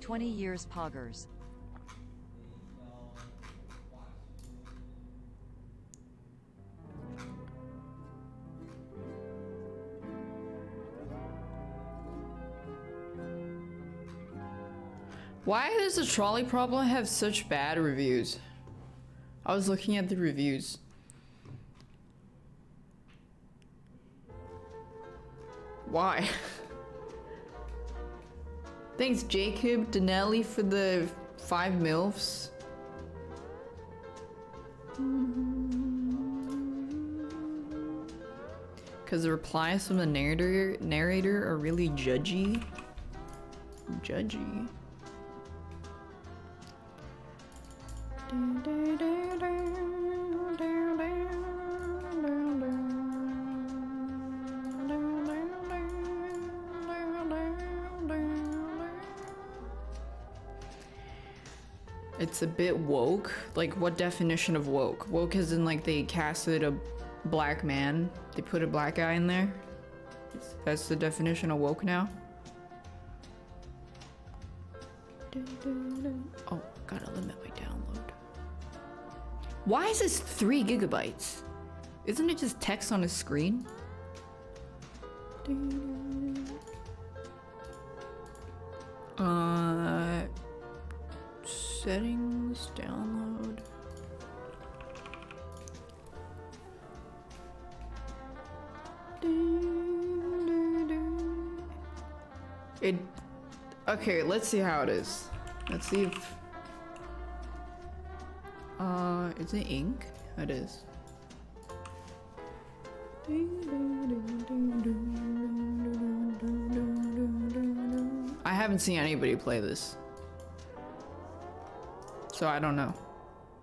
20 years poggers. Why does the Trolley Problem have such bad reviews? I was looking at the reviews. Why? Thanks Jacob Donnelly for the 5 MILFs. Because the replies from the narrator are really judgy. Judgy. It's a bit woke. Like, what definition of woke? Woke as in, like, they casted a black man. They put a black guy in there. That's the definition of woke now. Oh, gotta limit my download. Why is this 3 gigabytes? Isn't it just text on a screen? Settings, download. Okay, let's see how it is. Let's see if is it ink? It is. I haven't seen anybody play this, so I don't know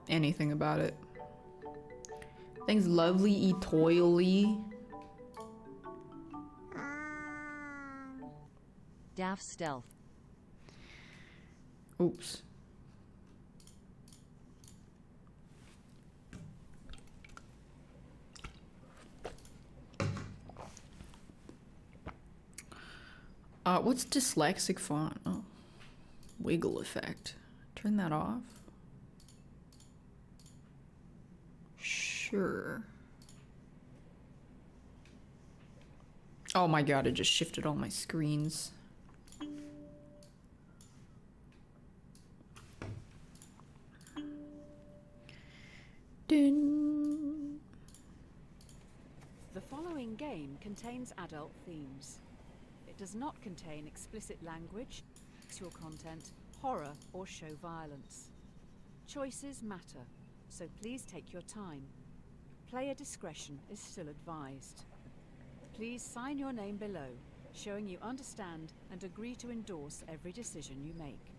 anything about it. Thanks, lovely etoily. Daft stealth. Oops. What's dyslexic font? Oh, wiggle effect. Turn that off. Sure. Oh my god, it just shifted all my screens. Dun. The following game contains adult themes. It does not contain explicit language, sexual content, horror, or show violence. Choices matter, so please take your time. Player discretion is still advised. Please sign your name below, showing you understand and agree to endorse every decision you make.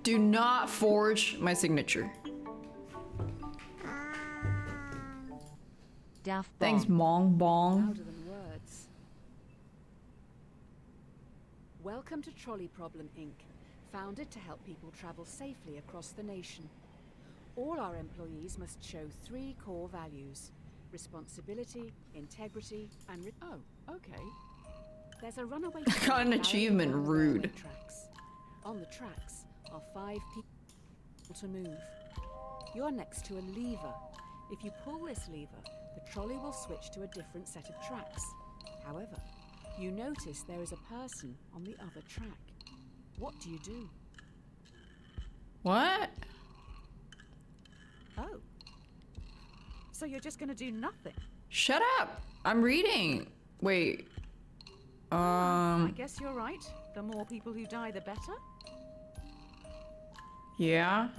Do not forge my signature. Daft bomb. Thanks, Mong Bong. Louder than words. Welcome to Trolley Problem Inc., founded to help people travel safely across the nation. All our employees must show 3 core values: responsibility, integrity, and oh, okay. There's a runaway. I got an achievement, rude. Tracks. On the tracks are 5 people to move. You're next to a lever. If you pull this lever, the trolley will switch to a different set of tracks. However, you notice there is a person on the other track. What do you do? What? Oh. So you're just gonna do nothing? Shut up! I'm reading. Wait. I guess you're right. The more people who die, the better. Yeah.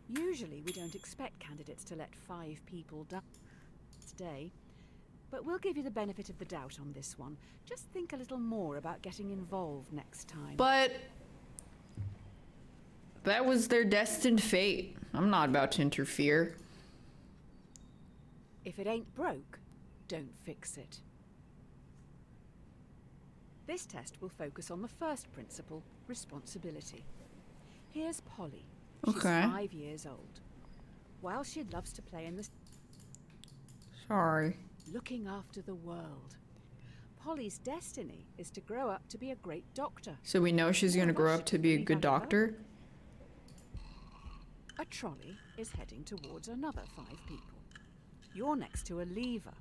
Usually we don't expect candidates to let 5 people die today, but we'll give you the benefit of the doubt on this one. Just think a little more about getting involved next time. But that was their destined fate. I'm not about to interfere. If it ain't broke, don't fix it. This test will focus on the first principle, responsibility. Here's Polly. She's Okay. 5 years old. While she loves to play in the Sorry. looking after the world, Polly's destiny is to grow up to be a great doctor. So we know she's gonna grow up to be a good doctor? A trolley is heading towards another 5 people. You're next to a lever.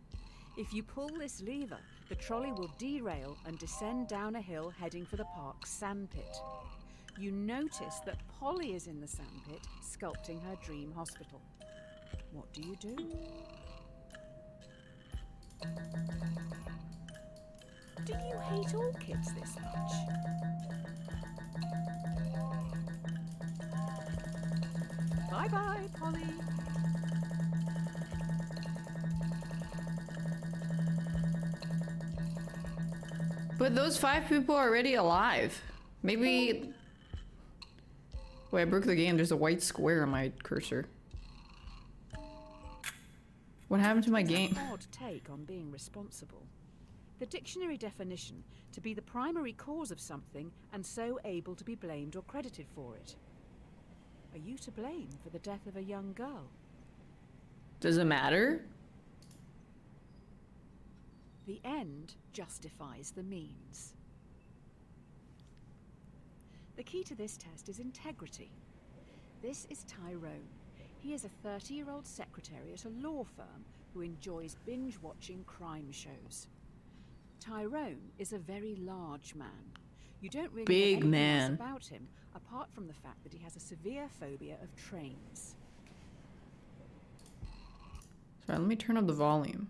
If you pull this lever, the trolley will derail and descend down a hill heading for the park's sandpit. You notice that Polly is in the sandpit, sculpting her dream hospital. What do you do? Do you hate all kids this much? Bye-bye, Polly. But those 5 people are already alive. Maybe... Wait, I broke the game. There's a white square on my cursor. What happened to my game? An odd take on being responsible. The dictionary definition, to be the primary cause of something and so able to be blamed or credited for it. Are you to blame for the death of a young girl? Does it matter? The end justifies the means. The key to this test is integrity. This is Tyrone. He is a 30-year-old secretary at a law firm who enjoys binge-watching crime shows. Tyrone is a very large man. You don't really Big know anything man. else about him, apart from the fact that he has a severe phobia of trains. Sorry, let me turn up the volume.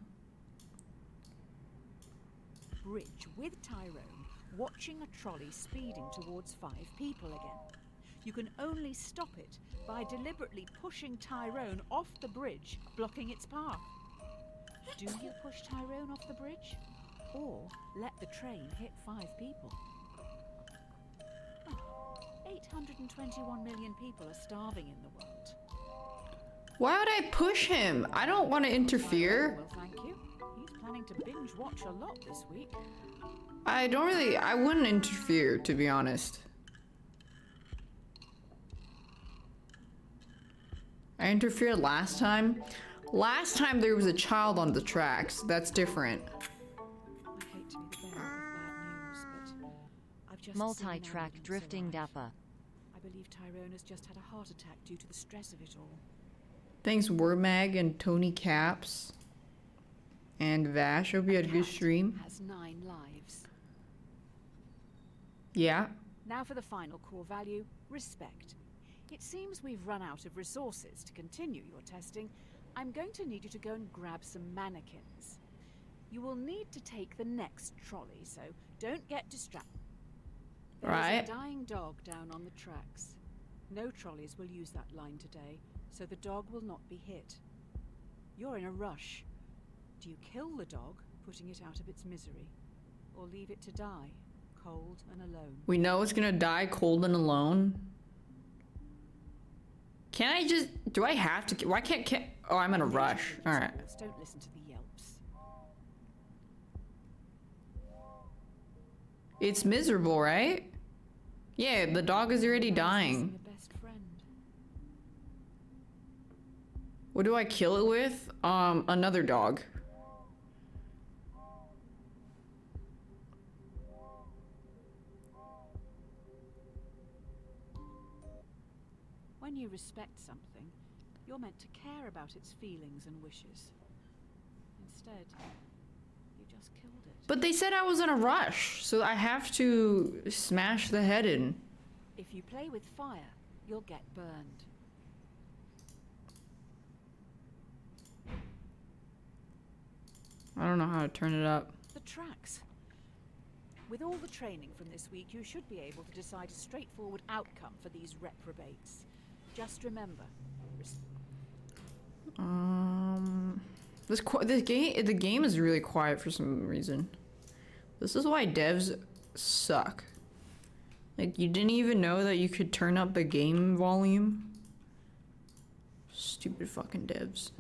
Bridge with Tyrone, watching a trolley speeding towards 5 people again. You can only stop it by deliberately pushing Tyrone off the bridge, blocking its path. Do you push Tyrone off the bridge? Or let the train hit 5 people? 821 million people are starving in the world. Why would I push him? I don't want to interfere. Well, thank you. He's planning to binge watch a lot this week. I wouldn't interfere, to be honest. I interfered last time. Last time there was a child on the tracks. That's different. I hate to be the bearer of bad news, but I've just Multi-track seen drifting evidence Dappa. arrive. I believe Tyrone has just had a heart attack due to the stress of it all. Thanks Wordmag and Tony Caps. And Vash. Hope you had a good Cat stream. has 9 lives. Yeah. Now for the final core value, respect. It seems we've run out of resources to continue your testing. I'm going to need you to go and grab some mannequins. You will need to take the next trolley, so don't get distracted. There's Right. a dying dog down on the tracks. No trolleys will use that line today, so the dog will not be hit. You're in a rush. Do you kill the dog, putting it out of its misery, or leave it to die, cold and alone? We know it's gonna die cold and alone. Can I just... Do I have to... Why can't... Oh, I'm in a rush. Alright. Don't listen to the yelps. It's miserable, right? Yeah, the dog is already dying. Your best friend. What do I kill it with? Another dog. When you respect something, you're meant to care about its feelings and wishes. Instead, you just killed it. But they said I was in a rush, so I have to smash the head in. If you play with fire, you'll get burned. I don't know how to turn it up. The tracks. With all the training from this week, you should be able to decide a straightforward outcome for these reprobates. Just remember, The game is really quiet for some reason. This is why devs suck. Like, you didn't even know that you could turn up the game volume? Stupid fucking devs.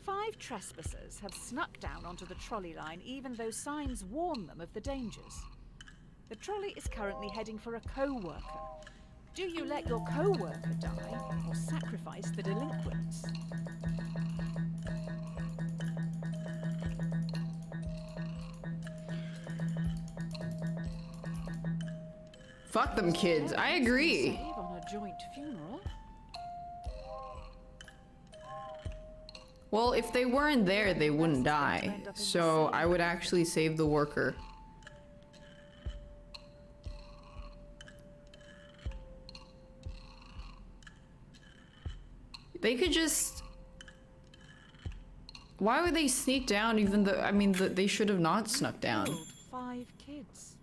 5 trespassers have snuck down onto the trolley line even though signs warn them of the dangers. The trolley is currently heading for a co-worker. Do you let your co-worker die or sacrifice the delinquents? Fuck them kids. I agree. Save on a joint funeral. Well, if they weren't there, they wouldn't die. So I would actually save the worker. They could just... Why would they sneak down even though... I mean, they should have not snuck down. Killed 5 kids.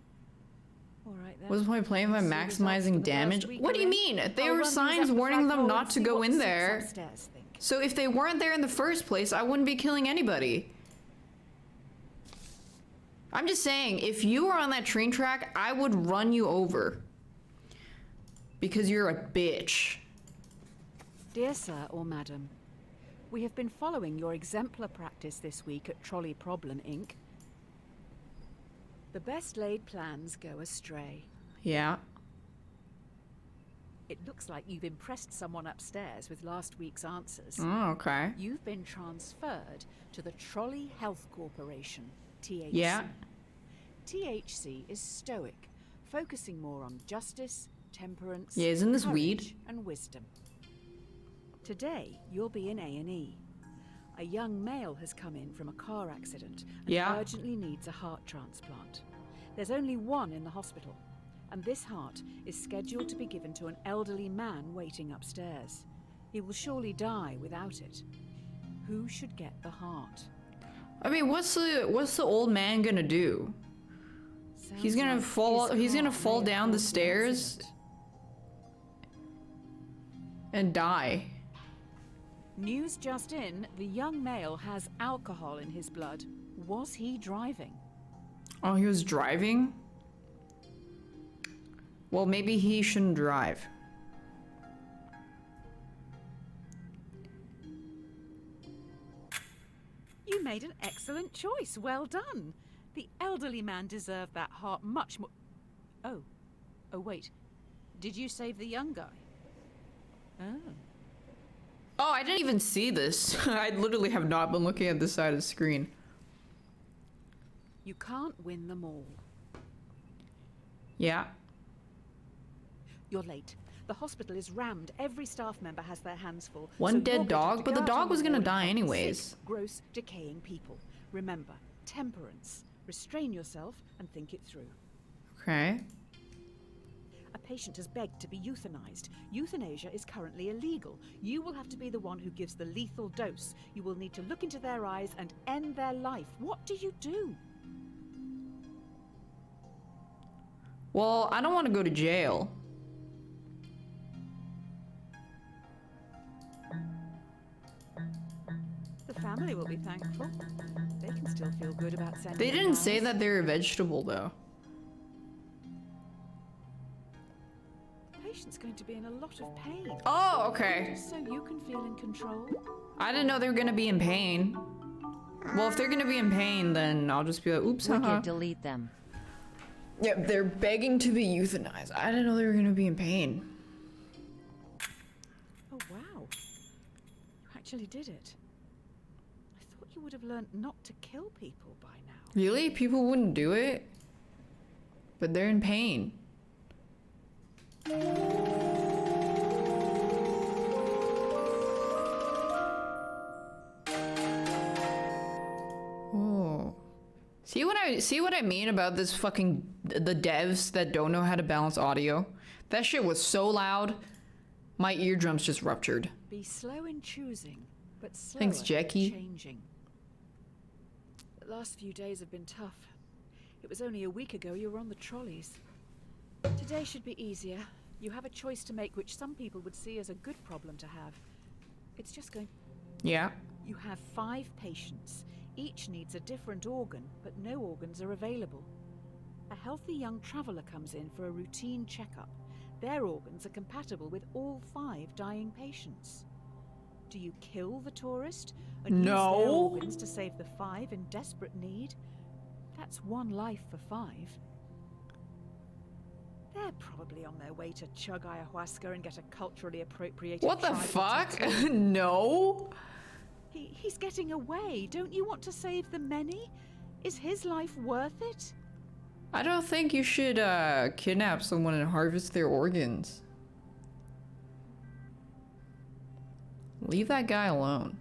All right, then. What's the point playing by Let's see results maximizing for the damage? first week What do you in. mean? There I'll were run these signs up the warning them flagpole not and to see go what in the there. six upstairs think. So if they weren't there in the first place, I wouldn't be killing anybody. I'm just saying, if you were on that train track, I would run you over. Because you're a bitch. Dear Sir or Madam, we have been following your exemplar practice this week at Trolley Problem, Inc. The best laid plans go astray. Yeah. It looks like you've impressed someone upstairs with last week's answers. Oh, okay. You've been transferred to the Trolley Health Corporation, THC. Yeah. THC is stoic, focusing more on justice, temperance, Yeah, isn't this courage, weed? and wisdom. Today, you'll be in A&E. A young male has come in from a car accident and Yeah. urgently needs a heart transplant. There's only one in the hospital, and this heart is scheduled to be given to an elderly man waiting upstairs. He will surely die without it. Who should get the heart? I mean, what's the old man gonna do? He's Sounds gonna like fall. his He's gonna car fall may have down the caused stairs accident. and die. News just in, the young male has alcohol in his blood. Was he driving? Oh, he was driving? Well, maybe he shouldn't drive. You made an excellent choice. Well done. The elderly man deserved that heart much more. Oh. Oh, wait. Did you save the young guy? Oh. Oh, I didn't even see this. I literally have not been looking at this side of the screen. You can't win them all. Yeah. You're late. The hospital is rammed. Every staff member has their hands full. One so dead you're going dog, to but the go out dog on was gonna ward and die help anyways. sick, gross, decaying people. Remember, temperance. Restrain yourself and think it through. Okay. A patient has begged to be euthanized. Euthanasia is currently illegal. You will have to be the one who gives the lethal dose. You will need to look into their eyes and end their life. What do you do? Well, I don't want to go to jail. The family will be thankful. They can still feel good about sending They didn't say flowers. that they're a vegetable, though. The patient's going to be in a lot of pain. Oh, okay. So you can feel in control. I didn't know they were gonna be in pain. Well, if they're gonna be in pain, then I'll just be like, oops, haha. Wicked, delete them. Yep, they're begging to be euthanized. I didn't know they were gonna be in pain. Oh, wow. You actually did it. I thought you would have learned not to kill people by now. Really? People wouldn't do it? But they're in pain. Oh. See what I mean about this fucking the devs that don't know how to balance audio? That shit was so loud, my eardrums just ruptured. Be slow in choosing, but slower Thanks, in Jackie. changing. The last few days have been tough. It was only a week ago you were on the trolleys. Today should be easier. You have a choice to make which some people would see as a good problem to have. It's just going... Yeah. You have 5 patients. Each needs a different organ, but no organs are available. A healthy young traveller comes in for a routine checkup. Their organs are compatible with all 5 dying patients. Do you kill the tourist and use their No. organs to save the 5 in desperate need? That's 1 life for 5. They're probably on their way to chug ayahuasca and get a culturally appropriated What the tribal fuck? tattoo. No. He's getting away. Don't you want to save the many? Is his life worth it? I don't think you should kidnap someone and harvest their organs. Leave that guy alone.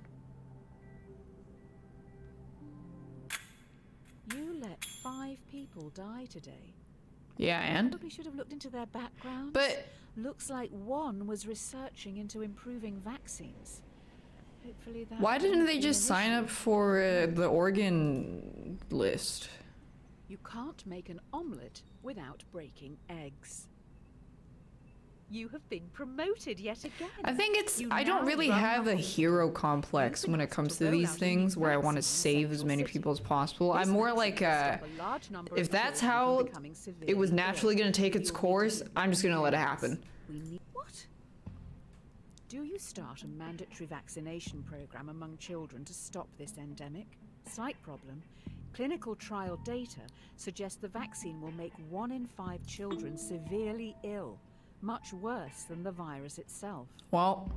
You let 5 people die today. Yeah, and? Probably should have looked into their backgrounds. But Looks like one was researching into improving vaccines. Hopefully that why didn't won't they be just an sign issue. up for the organ list? You can't make an omelette without breaking eggs. You have been promoted yet again. I think it's You I don't now really run have the a whole hero thing. complex You've been when it asked comes to to roll these out a new things where I want to vaccine in save as Central many City. people as possible. This I'm more vaccine like will stop a large number if of that's children how from becoming it was severely naturally ill. going to take But its you'll need course, to live I'm just going to let it with happen. We need what? Do you start a mandatory vaccination program among children to stop this endemic? Slight problem. Clinical trial data suggest the vaccine will make 1 in 5 children severely ill, much worse than the virus itself. Well,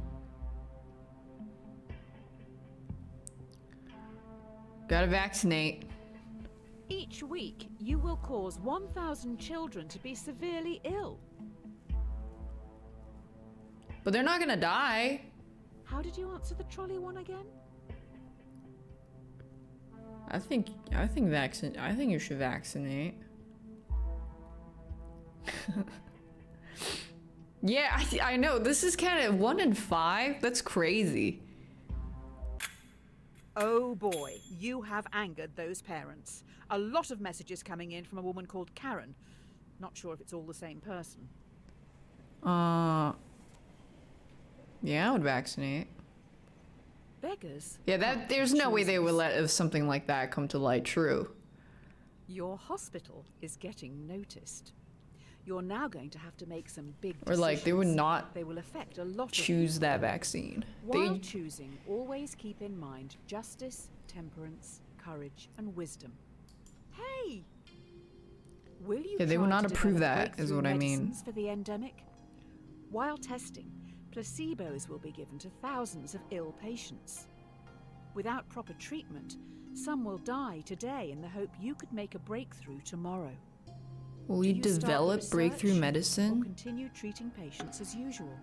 gotta vaccinate. Each week, you will cause 1,000 children to be severely ill. But they're not gonna die. How did you answer the trolley one again? I think you should vaccinate. Yeah, I know. This is kind of 1 in 5. That's crazy. Oh boy, you have angered those parents. A lot of messages coming in from a woman called Karen. Not sure if it's all the same person. Yeah, I would vaccinate. Beggars. Yeah, that there's no way they would let something like that come to light. True. Your hospital is getting noticed. You're now going to have to make some big Or decisions. like they would not They will affect a lot of choose that vaccine. While They choosing, always keep in mind justice, temperance, courage, and wisdom. Hey! Will you Yeah, they will try not to approve develop that, is breakthrough what I mean. medicines for the endemic? While testing, placebos will be given to thousands of ill patients. Without proper treatment, some will die today in the hope you could make a breakthrough tomorrow. will Do you you start the develop research breakthrough Or medicine? continue treating patients as usual?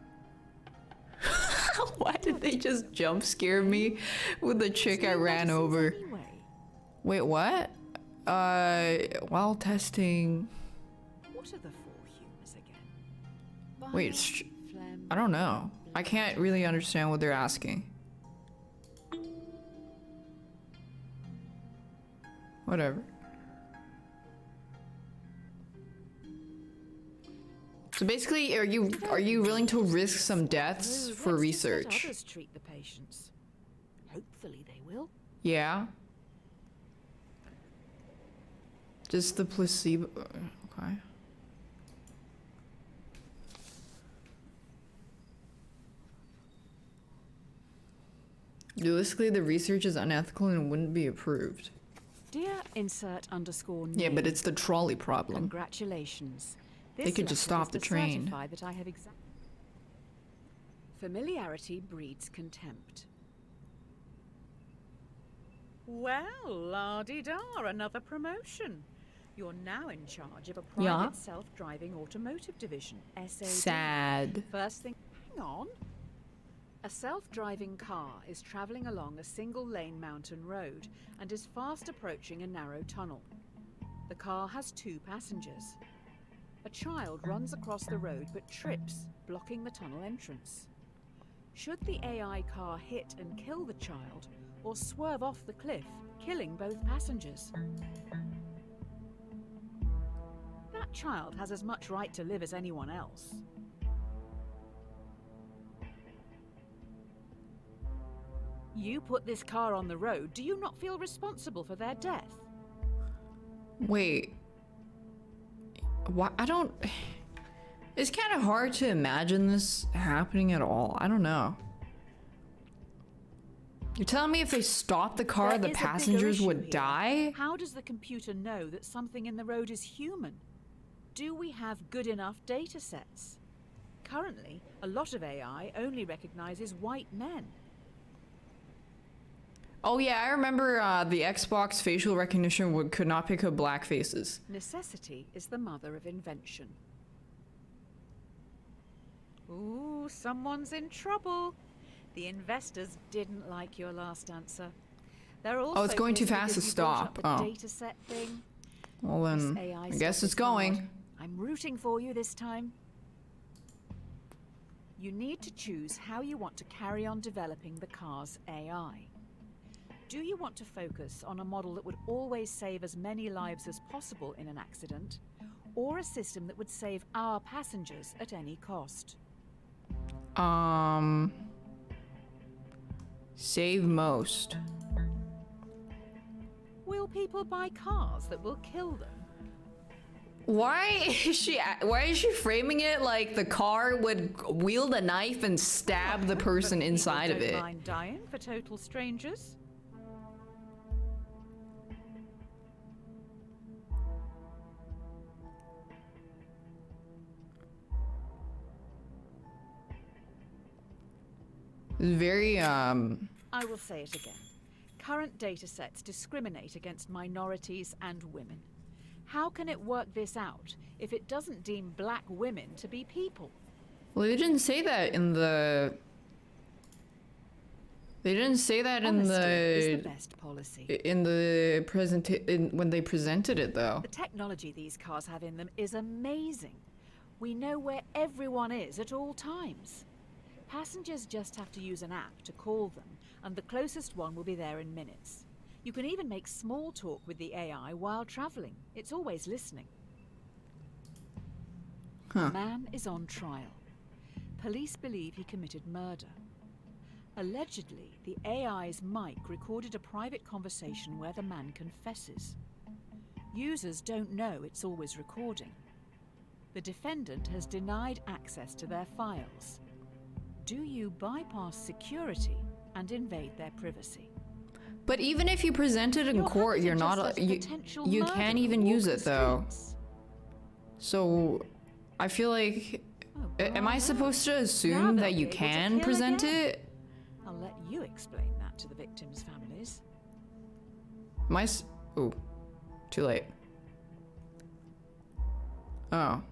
Why did they just jump scare me with the chick I New ran medicines over? Anyway. Wait, what? While testing. What are the 4 humours again? Wait, Bile, phlegm, I don't know. I can't really understand what they're asking. Whatever. So basically, are you willing to risk some deaths No, for let's research? Just let others treat the patients. Hopefully they will. Yeah. Just the placebo. Okay. Realistically, the research is unethical and wouldn't be approved. Dear insert underscore Yeah, but name, it's the trolley problem. Congratulations. They This could just letter stop is the to train. certify that I have Familiarity breeds contempt. Well, la-di-da, another promotion. You're now in charge of a private Yeah. self-driving automotive division, SAD. Sad. First thing, hang on. A self-driving car is travelling along a single-lane mountain road and is fast approaching a narrow tunnel. The car has 2 passengers. A child runs across the road but trips, blocking the tunnel entrance. Should the AI car hit and kill the child, or swerve off the cliff, killing both passengers? That child has as much right to live as anyone else. You put this car on the road, do you not feel responsible for their death? Wait. Why? I don't. It's kind of hard to imagine this happening at all. I don't know. You're telling me if they stopped the car, There the is a bigger passengers issue would here. die? How does the computer know that something in the road is human? Do we have good enough data sets? Currently, a lot of AI only recognizes white men. Oh yeah, I remember the Xbox facial recognition could not pick up black faces. Necessity is the mother of invention. Ooh, someone's in trouble. The investors didn't like your last answer. They're also it's going too pissed fast to because you brought stop. up the Oh. data set thing. Well This then, AI I guess stuff it's is hard. going. I'm rooting for you this time. You need to choose how you want to carry on developing the car's AI. Do you want to focus on a model that would always save as many lives as possible in an accident, or a system that would save our passengers at any cost? Save most. Will people buy cars that will kill them? Why is she framing it like the car would wield a knife and stab the person But inside people of don't it? mind dying for total strangers. Very I will say it again. Current data sets discriminate against minorities and women. How can it work this out if it doesn't deem black women to be people? well, they didn't say that in the. They didn't say that Honesty is the best policy. in the when they presented it though. The technology these cars have in them is amazing. We know where everyone is at all times. Passengers just have to use an app to call them, and the closest one will be there in minutes. You can even make small talk with the AI while traveling. It's always listening. Huh. A man is on trial. Police believe he committed murder. Allegedly, the AI's mic recorded a private conversation where the man confesses. Users don't know it's always recording. The defendant has denied access to their files. Do you bypass security and invade their privacy? But even if you present it in You're court, happy to you're just not. let a You potential you murderer can't even walk use the it though. streets. So, I feel like. Oh, Am I bravo. supposed to Now assume they'll that be you able to can kill present again. it? I'll let you explain that to the victims' families. Ooh, too late. Oh.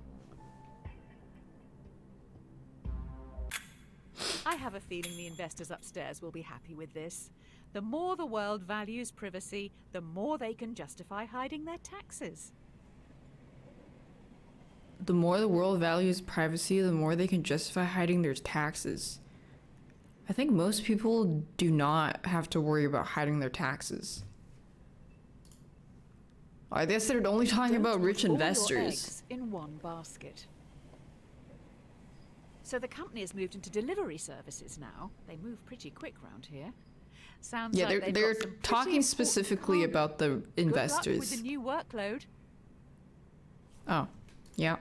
I have a feeling the investors upstairs will be happy with this. The more the world values privacy, the more they can justify hiding their taxes. The more the world values privacy, the more they can justify hiding their taxes. I think most people do not have to worry about hiding their taxes. I guess they're only talking Don't about put rich all your investors. eggs in one basket. So the company has moved into delivery services now. They move pretty quick round here. Sounds Yeah, like they've they're got some pretty talking important specifically cargo. about the Good luck investors. with the new workload. Oh, yeah.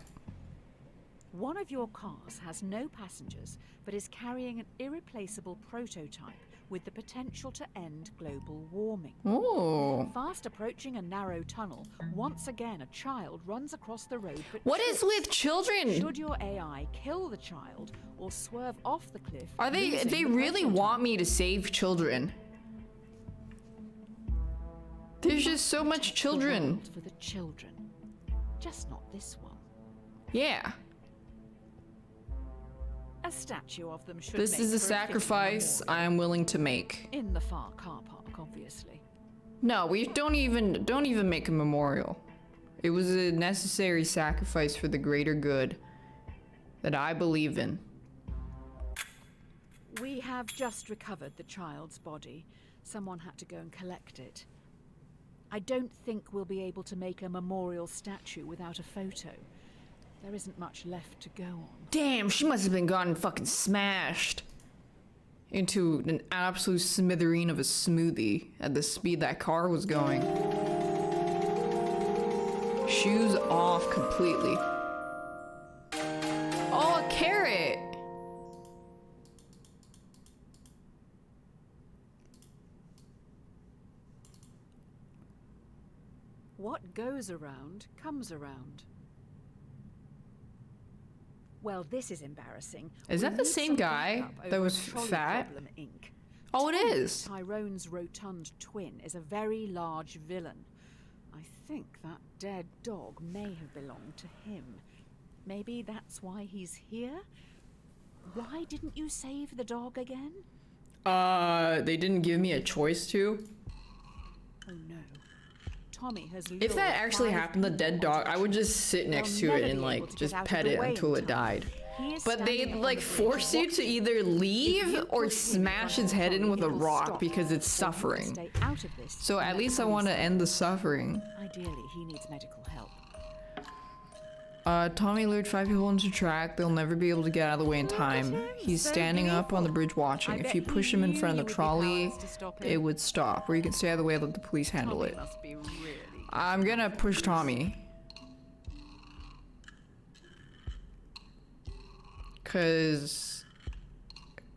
One of your cars has no passengers, but is carrying an irreplaceable prototype with the potential to end global warming. Oh. Fast approaching a narrow tunnel, once again a child runs across the road but What is trips. with children? Should your AI kill the child or swerve off the cliff? Are they losing they the really prototype? want me to save children? There's just so much Protect the children. world for the children. Just not this one. Yeah. A statue of them should This make is a for fitting sacrifice memorial. I am willing to make. In the far car park, obviously. No, we don't even make a memorial. It was a necessary sacrifice for the greater good that I believe in. We have just recovered the child's body. Someone had to go and collect it. I don't think we'll be able to make a memorial statue without a photo. There isn't much left to go on. Damn, she must have been gotten fucking smashed into an absolute smithereen of a smoothie at the speed that car was going. Shoes off completely. Oh, a carrot! What goes around comes around. Well, this is embarrassing. Is We that the need same some guy backup that over was Trolley fat? Problem, Inc. Oh, it Tommy, is. Tyrone's rotund twin, is a very large villain. I think that dead dog may have belonged to him. Maybe that's why he's here? Why didn't you save the dog again? They didn't give me a choice to. Oh no. Tommy has If lured that actually 5 happened, the people dead onto dog, the I would trip. just sit next to They'll it never and be able like to just get out of pet the it way until in it time. died. He is But they standing up like on the force bridge you to watching. either If leave you or put him smash in his front head of in Tommy, with a he will rock stop. because it's So you must suffering. stay out of this So and at let least I Tommy want to stay. end the suffering. Ideally, he needs medical help. Tommy lured 5 people into track. They'll never be able to get out of the way in Look at time. him, He's so standing up on the gleeful. bridge watching. I If bet you he push him in knew front you of the would be trolley, powerless to stop it him. would stop. Or you can stay out of the way and let the police handle Tommy it. must be really I'm gonna push Tommy. Cause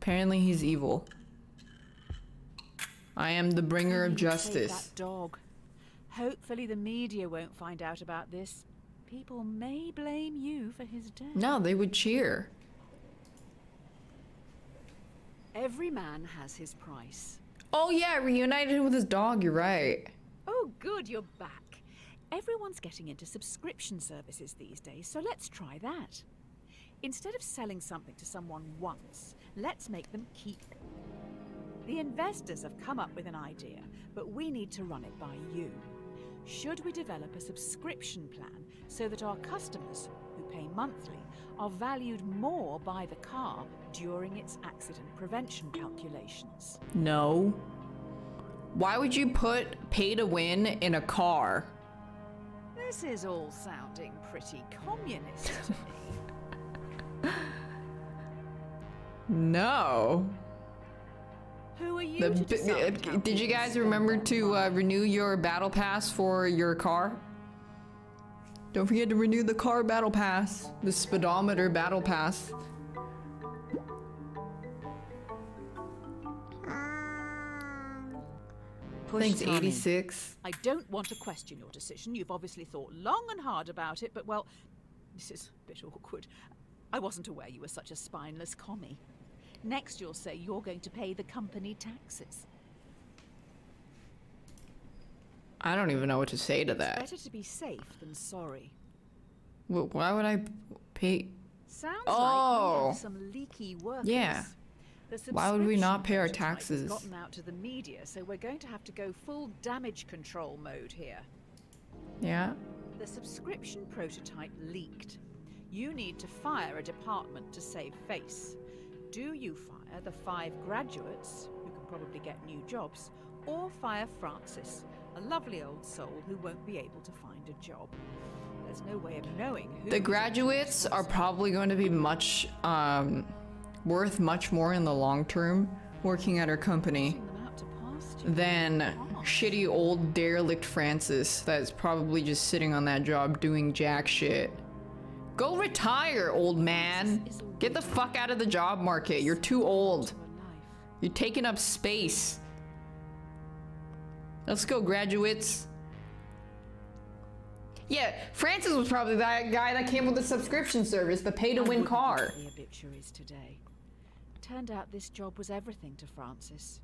apparently he's evil. I am the bringer of Tommy, save justice. that dog. Hopefully the media won't find out about this. People may blame you for his death. No, they would cheer. Every man has his price. Oh yeah, reunited him with his dog, you're right. Oh, good, you're back. Everyone's getting into subscription services these days, so let's try that. Instead of selling something to someone once, let's make them keep it. The investors have come up with an idea, but we need to run it by you. Should we develop a subscription plan so that our customers, who pay monthly, are valued more by the car during its accident prevention calculations? No. Why would you put pay to win in a car? This is all sounding pretty communist to me. No. Who are you to decide how Did you people guys spend remember their to money? renew your battle pass for your car? Don't forget to renew the car battle pass, the speedometer battle pass. Push Thanks, Tommy. 86. I don't want to question your decision. You've obviously thought long and hard about it, but well, this is a bit awkward. I wasn't aware you were such a spineless commie. Next you'll say you're going to pay the company taxes. I don't even know what to say to that. Better to be safe than sorry. Why would I pay? Sounds like Oh. we have some leaky workers. Yeah. The Why would we not subscription pay our prototype has taxes? gotten out to the media, so we're going to have to go full damage control mode here. Yeah. The subscription prototype leaked. You need to fire a department to save face. Do you fire the 5 graduates, who can probably get new jobs, or fire Francis, a lovely old soul who won't be able to find a job? There's no way of knowing who. The is graduates are probably going to be much, worth much more in the long term working at our company putting them out to pasture. than shitty old derelict Francis that's probably just sitting on that job doing jack shit. Go retire, old man. Get the fuck out of the job market. You're too old. To a life. You're taking up space. Let's go, graduates. Yeah, Francis was probably that guy that came with the subscription service, the I pay-to-win wouldn't car. look at the obituaries today. Turned out this job was everything to Francis.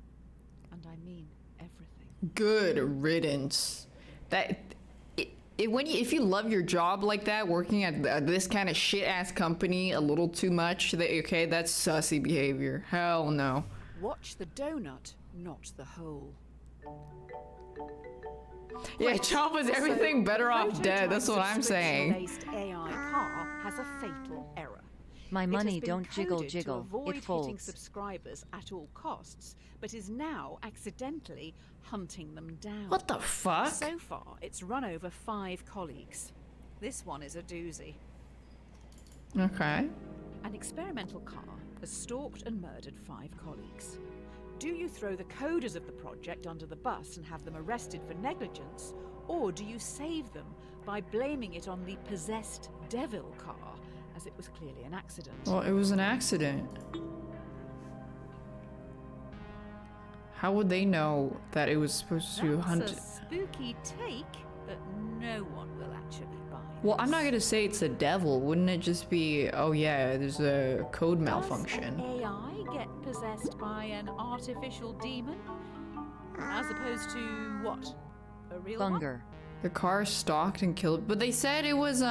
And I mean everything. Good riddance. If you love your job like that, working at this kind of shit-ass company a little too much, okay, that's sussy behavior. Hell no. Watch the donut, not the hole. Yeah, Chop was everything So, better the off dead. That's what I'm saying. subscription-based AI car has a fatal error. My It has money been don't jiggle coded to jiggle. avoid It hitting folds. subscribers at all costs, but is now accidentally hunting them down. What the fuck? So far, it's run over 5 colleagues. This one is a doozy. Okay. An experimental car has stalked and murdered 5 colleagues. Do you throw the coders of the project under the bus and have them arrested for negligence, or do you save them by blaming it on the possessed devil car, as it was clearly an accident? Well, it was an accident. How would they know that it was supposed to That's hunt? a spooky take, but Well, I'm not gonna say it's a devil. Wouldn't it just be, oh yeah, there's a code malfunction? Does an AI get possessed by an artificial demon? As opposed to what? A real one? Bunger. The car stalked and killed, but they said it was,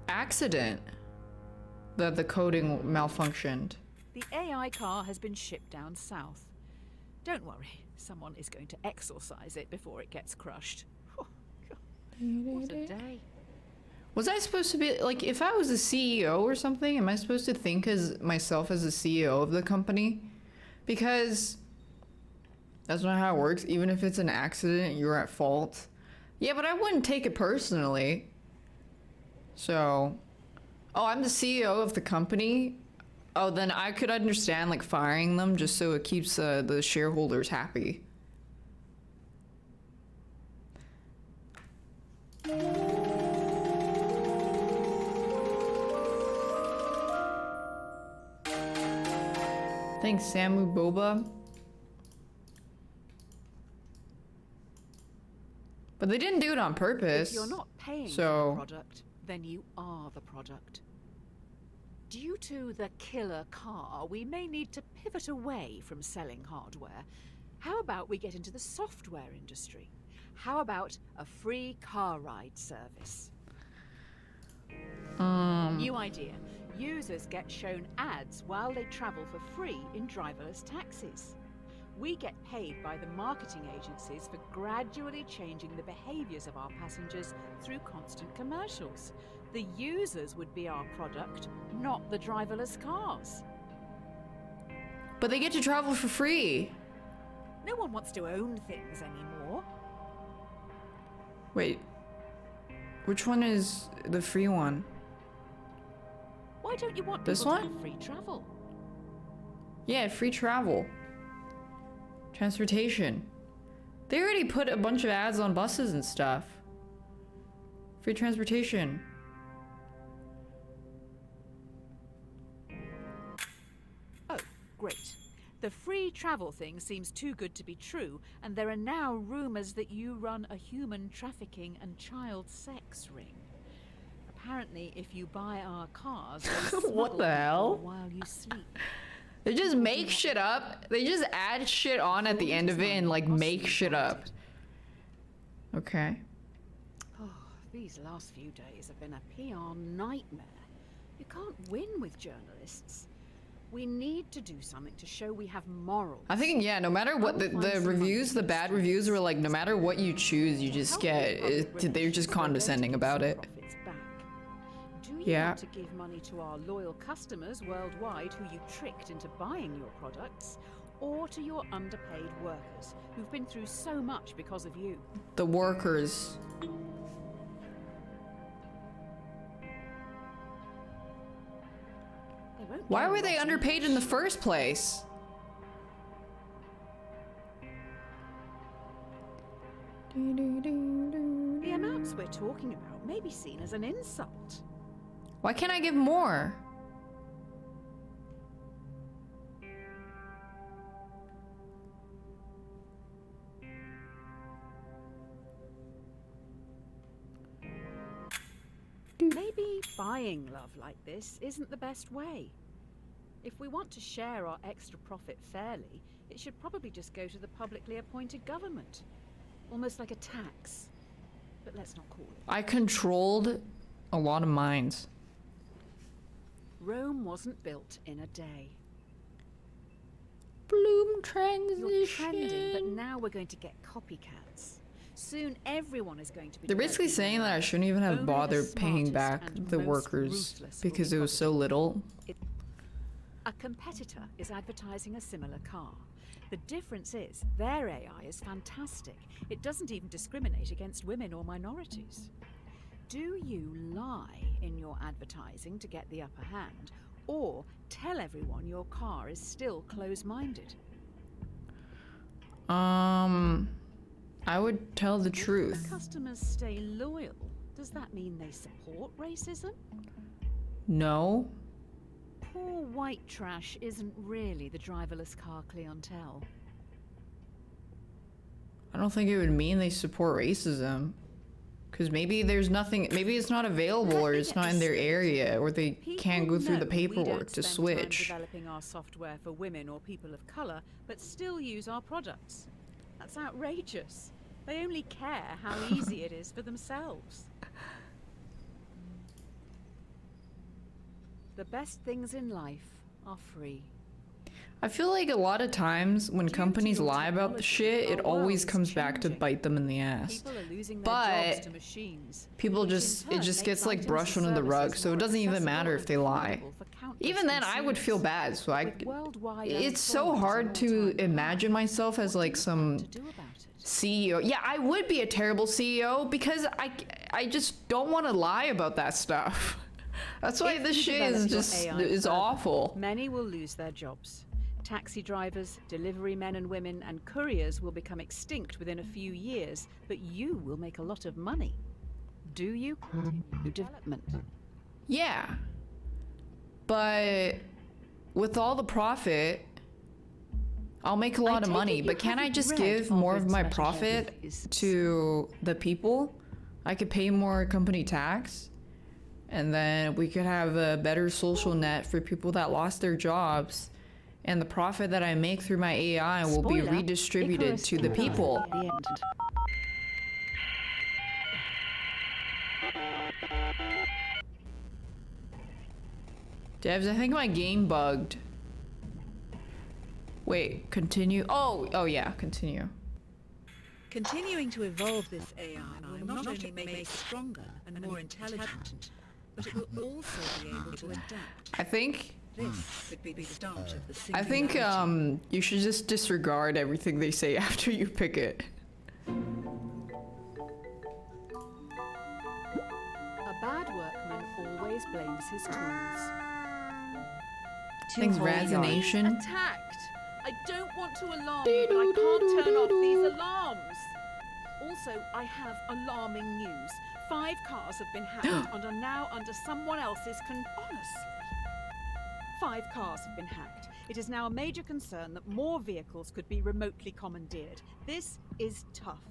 accident that the coding malfunctioned. The AI car has been shipped down south. Don't worry, someone is going to exorcise it before it gets crushed. What a day. Was I supposed to be, like, if I was a CEO or something, am I supposed to think as myself as a CEO of the company? Because that's not how it works. Even if it's an accident, you're at fault. Yeah, but I wouldn't take it personally. So, oh, I'm the CEO of the company. Oh, then I could understand, like, firing them just so it keeps the shareholders happy. Thanks, Samu Boba. But they didn't do it on purpose. If you're not paying for the product, then you are the product. Due to the killer car, we may need to pivot away from selling hardware. How about we get into the software industry? How about a free car ride service? New idea. Users get shown ads while they travel for free in driverless taxis. We get paid by the marketing agencies for gradually changing the behaviors of our passengers through constant commercials. The users would be our product, not the driverless cars. But they get to travel for free. No one wants to own things anymore. Wait, which one is the free one? Why don't you want This people to one? have free travel? Yeah, free travel. Transportation. They already put a bunch of ads on buses and stuff. Free transportation. Oh, great. The free travel thing seems too good to be true, and there are now rumors that you run a human trafficking and child sex ring. Apparently, if you buy our cars, they What smuggle the hell? people while you sleep. They just make shit up. They just add shit on at the end of it and like make shit up. Okay. Oh, these last few days have been a PR nightmare. You can't win with journalists. We need to do something to show we have morals. I think, yeah, no matter what the reviews, the bad reviews were like, no matter what you choose, you just get, they're just condescending about it. Do you Yeah. want to give money to our loyal customers worldwide who you tricked into buying your products, or to your underpaid workers who've been through so much because of you? The workers. They won't Why get were they rotten. underpaid in the first place? The amounts we're talking about may be seen as an insult. Why can't I give more? Maybe buying love like this isn't the best way. If we want to share our extra profit fairly, it should probably just go to the publicly appointed government. Almost like a tax. But let's not call it. I controlled a lot of minds. Rome wasn't built in a day. Bloom transition. You're trending, but now we're going to get copycats. Soon everyone is going to be They're basically developing saying that I shouldn't even Only have the bothered paying smartest back and the most workers ruthless will because be it was so little. A competitor is advertising a similar car. The difference is their AI is fantastic. It doesn't even discriminate against women or minorities. Do you lie in your advertising to get the upper hand, or tell everyone your car is still close-minded? I would tell the If truth. customers stay loyal, does that mean they support racism? No. Poor white trash isn't really the driverless car clientele. I don't think it would mean they support racism. Because maybe there's nothing, maybe it's not available or it's not in their area or they can't go through the paperwork to switch. Developing our software for women or people of color, but still use our products. That's outrageous. They only care how easy it is for themselves. The best things in life are free. I feel like a lot of times when companies lie about the shit, it always comes back to bite them in the ass. People are losing their But jobs to machines, people which in just, it turn just makes gets like items brushed and under the rug, services so it more doesn't even matter if they accessible lie. and affordable for countless Even then, I would feel consumers. bad, so With worldwide it's so unemployment hard at to an all-time imagine high, myself as like some to do about it? CEO. Yeah, I would be a terrible CEO because I just don't want to lie about that stuff. That's why If this you shit develop is your just AI is further, awful. Many will lose their jobs. Taxi drivers, delivery men and women, and couriers will become extinct within a few years, but you will make a lot of money. Do you continue development? Yeah. But with all the profit, I'll make a lot of take money, it you but can I haven't just read give more of Ovid's my Metamorphoses? profit to the people? I could pay more company tax, and then we could have a better social net for people that lost their jobs, and the profit that I make through my AI will be Spoiler, redistributed Icarus to the dies people. at the end. Devs, I think my game bugged. Wait, continue? Oh yeah, continue. Continuing to evolve this AI will not only make it stronger and more intelligent, but it will also be able to adapt. I think This could be the start of the I think singularity. you should just disregard everything they say after you pick it. A bad workman always blames his tools. Thanks, Whole yards. Razonation. Attacked! I don't want to alarm you, but I can't turn off these alarms. Also, I have alarming news. 5 cars have been hacked and are now under someone else's honestly. 5 cars have been hacked. It is now a major concern that more vehicles could be remotely commandeered. This is tough.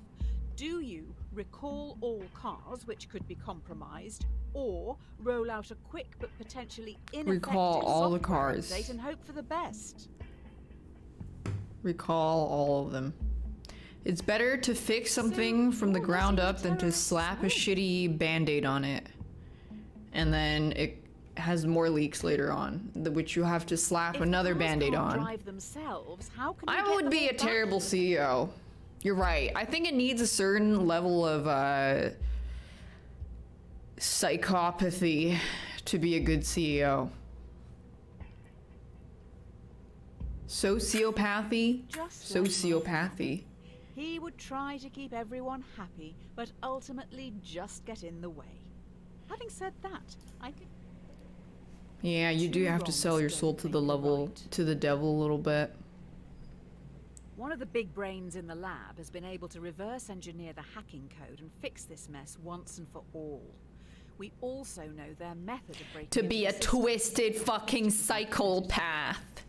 Do you recall all cars which could be compromised, or roll out a quick but potentially ineffective Recall all the software cars. update and hope for the best? Recall all of them. It's better to fix something from the you're ground letting up the than to terrorists slap a win. shitty band-aid on it. And then it has more leaks later on, which you have to slap If another cars band-aid can't on. drive themselves, how can you I get would them be all a terrible back? CEO. You're right. I think it needs a certain level of psychopathy to be a good CEO. Sociopathy? Just like my Sociopathy. He would try to keep everyone happy, but ultimately just get in the way. Having said that, I think Yeah, you do Two have to wrongs sell your don't soul to make the a level, right. to the devil a little bit. one of the big brains in the lab has been able to reverse engineer the hacking code and fix this mess once and for all. We also know their method of breaking To into be the a system. twisted fucking psychopath.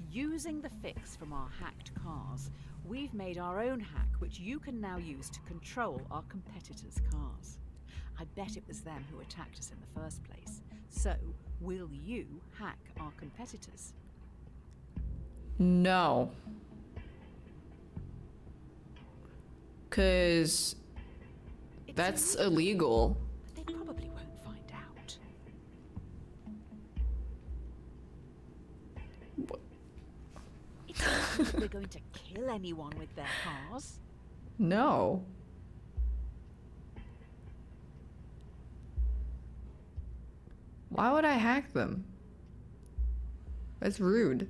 Using the fix from our hacked cars, we've made our own hack which you can now use to control our competitors' cars. I bet it was them who attacked us in the first place. So, will you hack our competitors? No. 'Cause It's that's illegal, illegal. but they probably won't find out. It's not like we're going to kill anyone with their cars. No. Why would I hack them? That's rude.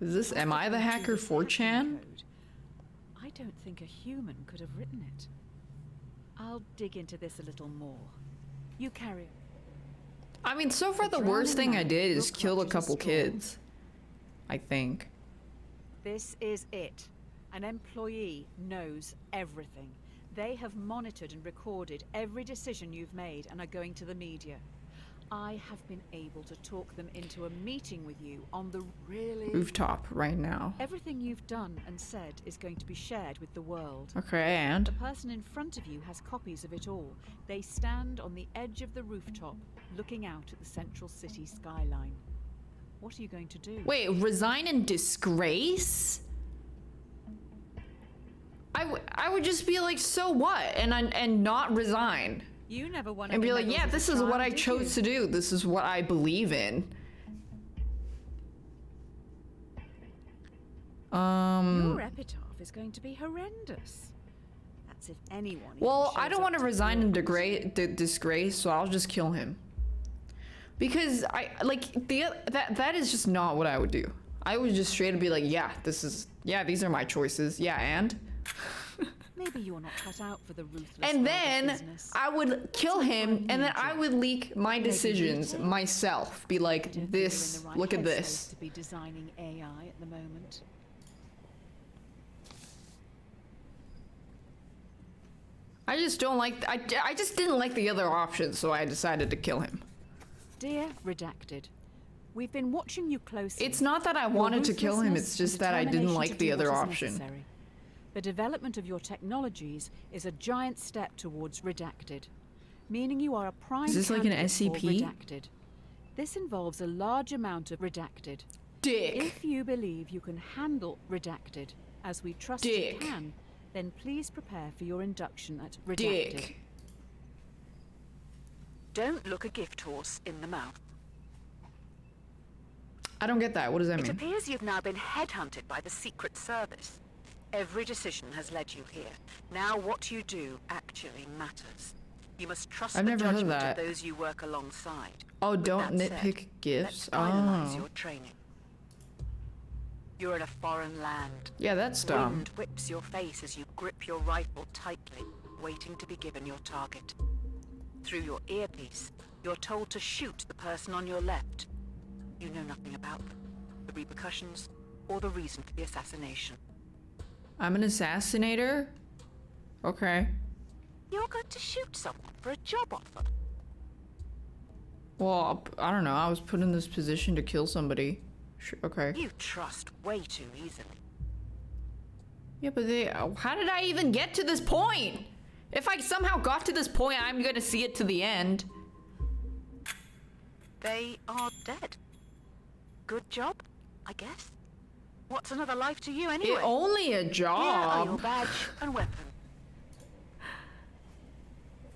Is this, am I the hacker 4chan? I don't think a human could have written it. I'll dig into this a little more. You carry on. I mean, so far The the worst drowning thing I man did will is kill a clutch at a couple straw. kids. I think. This is it. An employee knows everything. They have monitored and recorded every decision you've made and are going to the media. I have been able to talk them into a meeting with you on the really... Rooftop right now. Everything you've done and said is going to be shared with the world. Okay, and? The person in front of you has copies of it all. They stand on the edge of the rooftop, looking out at the central city skyline. What are you going to do? Wait, resign in disgrace? I would just be like, so what? And not resign. You never won And any be like, medals yeah, as a this is what child, I did chose you? to do. This is what I believe in. Your epitaph is going to be horrendous. That's if anyone. Well, even I shows don't want up to resign in your- disgrace, so I'll just kill him. Because that is just not what I would do. I would just straight up be like, yeah, these are my choices. Yeah, and? Maybe you're not cut out for the ruthless. And world of then business. I would kill him, and then I would leak my decisions myself. Be like, Don't think you're in this, the right look at headspace this. To be designing AI at the moment. I just don't like, I just didn't like the other options, so I decided to kill him. Dear Redacted, we've been watching you closely. It's not that I wanted to kill him, it's just that I didn't like the other option. Necessary. The development of your technologies is a giant step towards Redacted, meaning you are a prime Is this like an candidate for SCP? Redacted. This involves a large amount of Redacted. Dick. If you believe you can handle Redacted, as we trust Dick. you can, then please prepare for your induction at Redacted. Dick. Don't look a gift horse in the mouth. I don't get that. What does that It mean? appears you've now been headhunted by the Secret Service. Every decision has led you here. Now what you do actually matters. You must trust I've the never heard judgment that. of those you work alongside. Oh, With don't that nitpick said, gifts. Let's finalize Oh. your training. You're in a foreign land. Yeah, that's dumb. Wind whips your face as you grip your rifle tightly, waiting to be given your target. Through your earpiece, you're told to shoot the person on your left. You know nothing about them, the repercussions, or the reason for the assassination. I'm an assassinator? Okay. You're going to shoot someone for a job offer. Well, I don't know. I was put in this position to kill somebody. Sure, okay. You trust way too easily. Yeah, but how did I even get to this point? If I somehow got to this point, I'm gonna see it to the end. They are dead. Good job, I guess. What's another life to you anyway? Only a Here are your job. badge and weapon.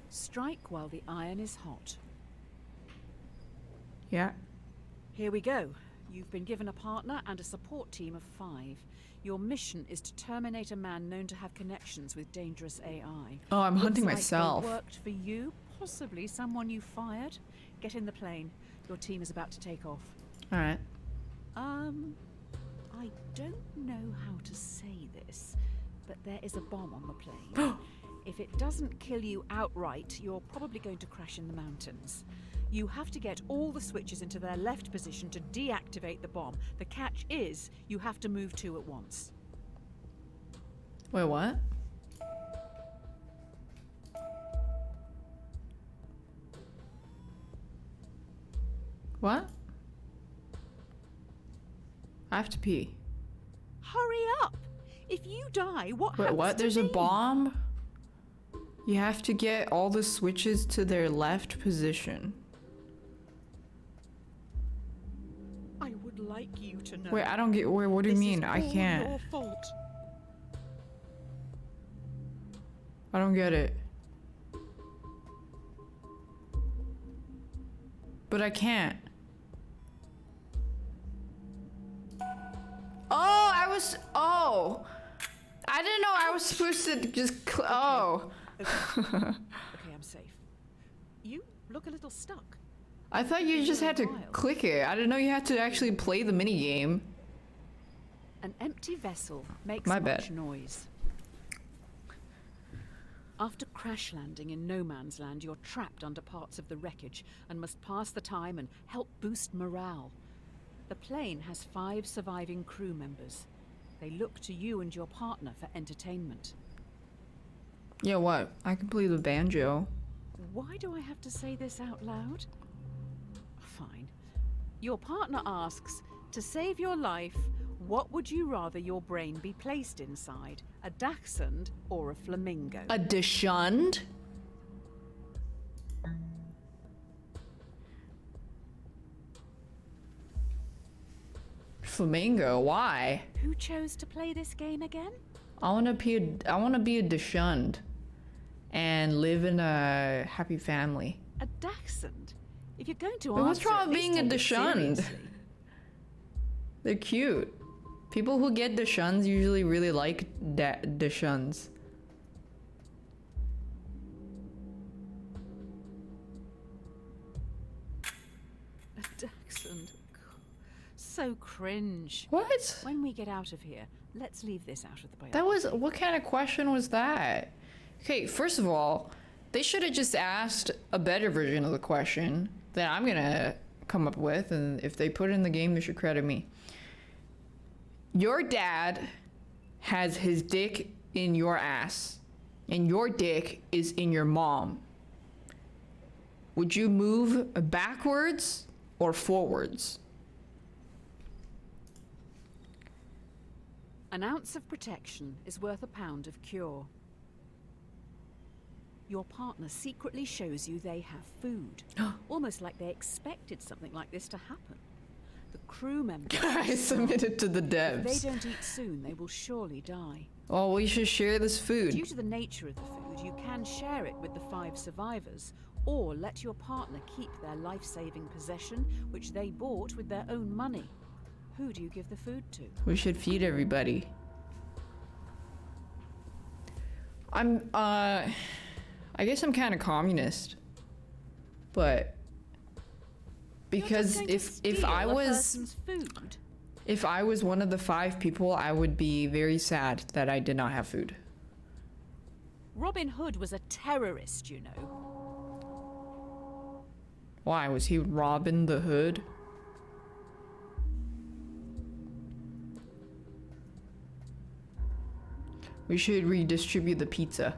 Strike while the iron is hot. Yeah. Here we go. You've been given a partner and a support team of 5. Your mission is to terminate a man known to have connections with dangerous AI. Oh, I'm Looks hunting like myself. They worked for you, possibly someone you fired. Get in the plane. Your team is about to take off. All right. I don't know how to say this, but there is a bomb on the plane. If it doesn't kill you outright, you're probably going to crash in the mountains. You have to get all the switches into their left position to deactivate the bomb. The catch is, you have to move 2 at once. Wait, what? What? I have to pee. Hurry up! If you die, what Wait, happens what? to There's a me? bomb? You have to get all the switches to their left position. I would like you to know. Wait, I don't get. Wait, what do you this mean? is I all can't. your fault. I don't get it. But I can't. Oh, I was. Oh. I didn't know I was supposed to just. Oh. Okay, I'm safe. You look a little stuck. I thought you just had to click it. I didn't know you had to actually play the mini game. An empty vessel makes My much bad. noise. After crash landing in no man's land, you're trapped under parts of the wreckage and must pass the time and help boost morale. The plane has 5 surviving crew members. They look to you and your partner for entertainment. Yeah, what? I can play the banjo. Why do I have to say this out loud? fine. Your partner asks, to save your life, what would you rather your brain be placed inside? A dachshund or a flamingo? A dachshund? Flamingo, why? Who chose to play this game again? I wanna be a dachshund and live in a happy family. A dachshund? If you're going to But what's answer, wrong at with least being a take it dachshund? seriously. They're cute. People who get dachshunds usually really like dachshunds. A dachshund. So cringe. What? When we get out of here, let's leave this out of the biology. That was, what kind of question was that? Okay, first of all, they should have just asked a better version of the question that I'm gonna come up with, and if they put it in the game, they should credit me. Your dad has his dick in your ass, and your dick is in your mom. Would you move backwards or forwards? An ounce of protection is worth a pound of cure. Your partner secretly shows you they have food, almost like they expected something like this to happen. The crew members I submitted to the if they devs. don't eat soon, they will surely die. Oh, we should share this Due food. to the nature of the food, you can share it with the 5 survivors, or let your partner keep their life-saving possession, which they bought with their own money. Who do you give the food to? We should feed everybody. I guess I'm kind of communist, but because You're just going to if I steal a was person's food. if I was one of the 5 people, I would be very sad that I did not have food. Robin Hood was a terrorist, you know. Why was he Robin the Hood? We should redistribute the pizza.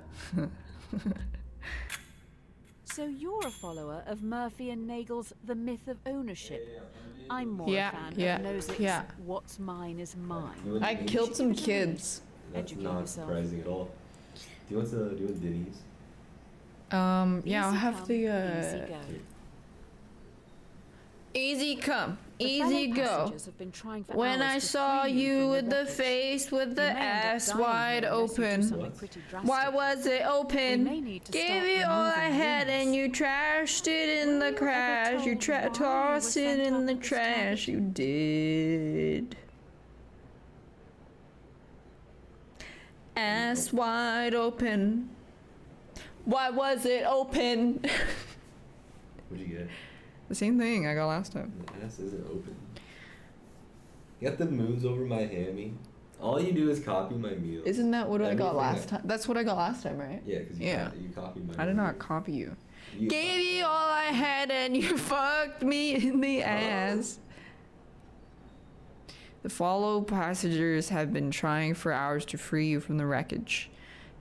So you're a follower of Murphy and Nagel's The Myth of Ownership. I'm more Yeah, a fan yeah, of Nozick's yeah. What's Mine is Mine. You want I Denny's? killed some kids. That's Educate not yourself. surprising at all. Do you want Denny's? Yeah, I'll Easy have come, the easy go. easy come, The easy fellow go. passengers have been trying for When hours I to saw free you from with the wreckage. face with the You may end up ass dying wide here unless you do open. something pretty drastic. Why was it We open? may need to Gave start you all I removing had and limbs. you trashed it in the Were you ever crash. You told why you tossed were it sent in off the with this trash. target? You did. Ass wide open. Why was it open? What'd you get? The same thing I got last time. The ass isn't open. You got the moons over my hammy. All you do is copy my meal. Isn't that what I got Everything last I- time? That's what I got last time, right? Yeah, because Yeah. you copied my I did meal. not copy you. You Gave you all I had and you fucked me in the ass. The fellow passengers have been trying for hours to free you from the wreckage.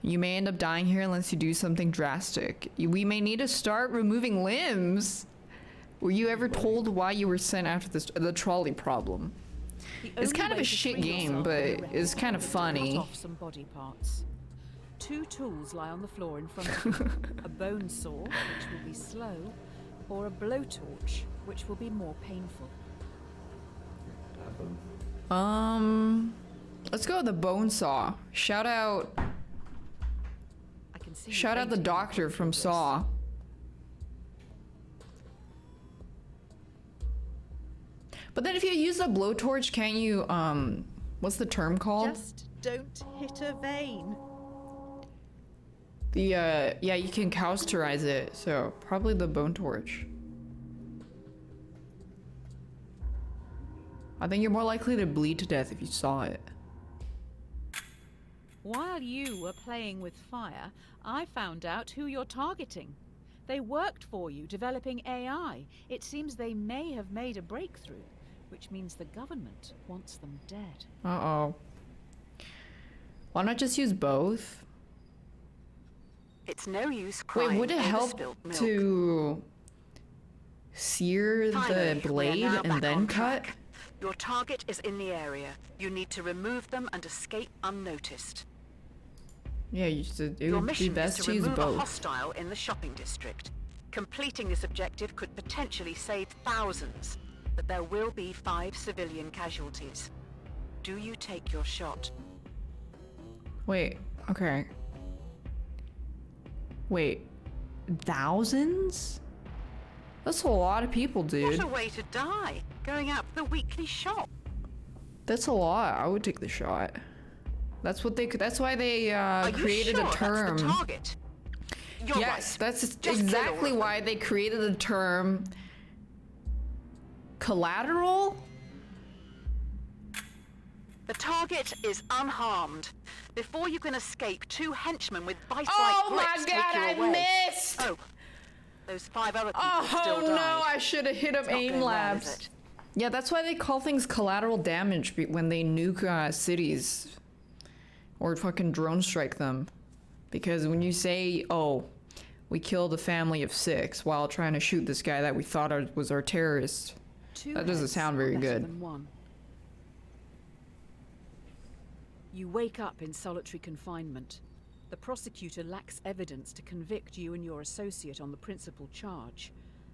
You may end up dying here unless you do something drastic. We may need to start removing limbs. Were you ever told why you were sent after the trolley problem? The It's only kind of way a to shit free game, yourself but from the it's wreckage kind of is to funny. Cut off some body parts. 2 tools lie on the floor in front of you. A bone saw, which will be slow, or a blowtorch, which will be more painful. Have them. Let's go with the bone saw. Shout out I can see you Shout out the waiting doctor for from this. Saw. But then if you use a blowtorch, can't you, what's the term called? Just don't hit a vein. Yeah, you can causterize it, so probably the bone torch. I think you're more likely to bleed to death if you saw it. While you were playing with fire, I found out who you're targeting. They worked for you, developing AI. It seems they may have made a breakthrough, which means the government wants them dead. Uh-oh. Why not just use both? It's no use Wait, crying would it over help spilt milk. to sear Finally, the we are blade now and back then on cut? track. Your target is in the area. You need to remove them and escape unnoticed. Yeah, it Your would be mission is best to to use remove a both. hostile in the shopping district. Completing this objective could potentially save thousands, but there will be 5 civilian casualties. Do you take your shot? Wait, okay. Wait, thousands? That's a lot of people, dude. What a way to die, going out for the weekly shop. That's a lot. I would take the shot. That's what they. That's why they Are you created sure a term. That's the target? You're Yes, right. that's Just kill all exactly of them. why they created the term collateral. The target is unharmed. Before you can escape, 2 henchmen with vice-like Oh my grips god, take you I away. missed! Oh, those 5 other people Oh still no, died. I should have hit up It's not aim going well, labs. is it? Yeah, that's why they call things collateral damage when they nuke cities or fucking drone strike them. Because when you say, oh, we killed a family of 6 while trying to shoot this guy that we thought was our terrorist, 2 that doesn't heads sound are very better good. than 1. You wake up in solitary confinement. The prosecutor lacks evidence to convict you and your associate on the principal charge,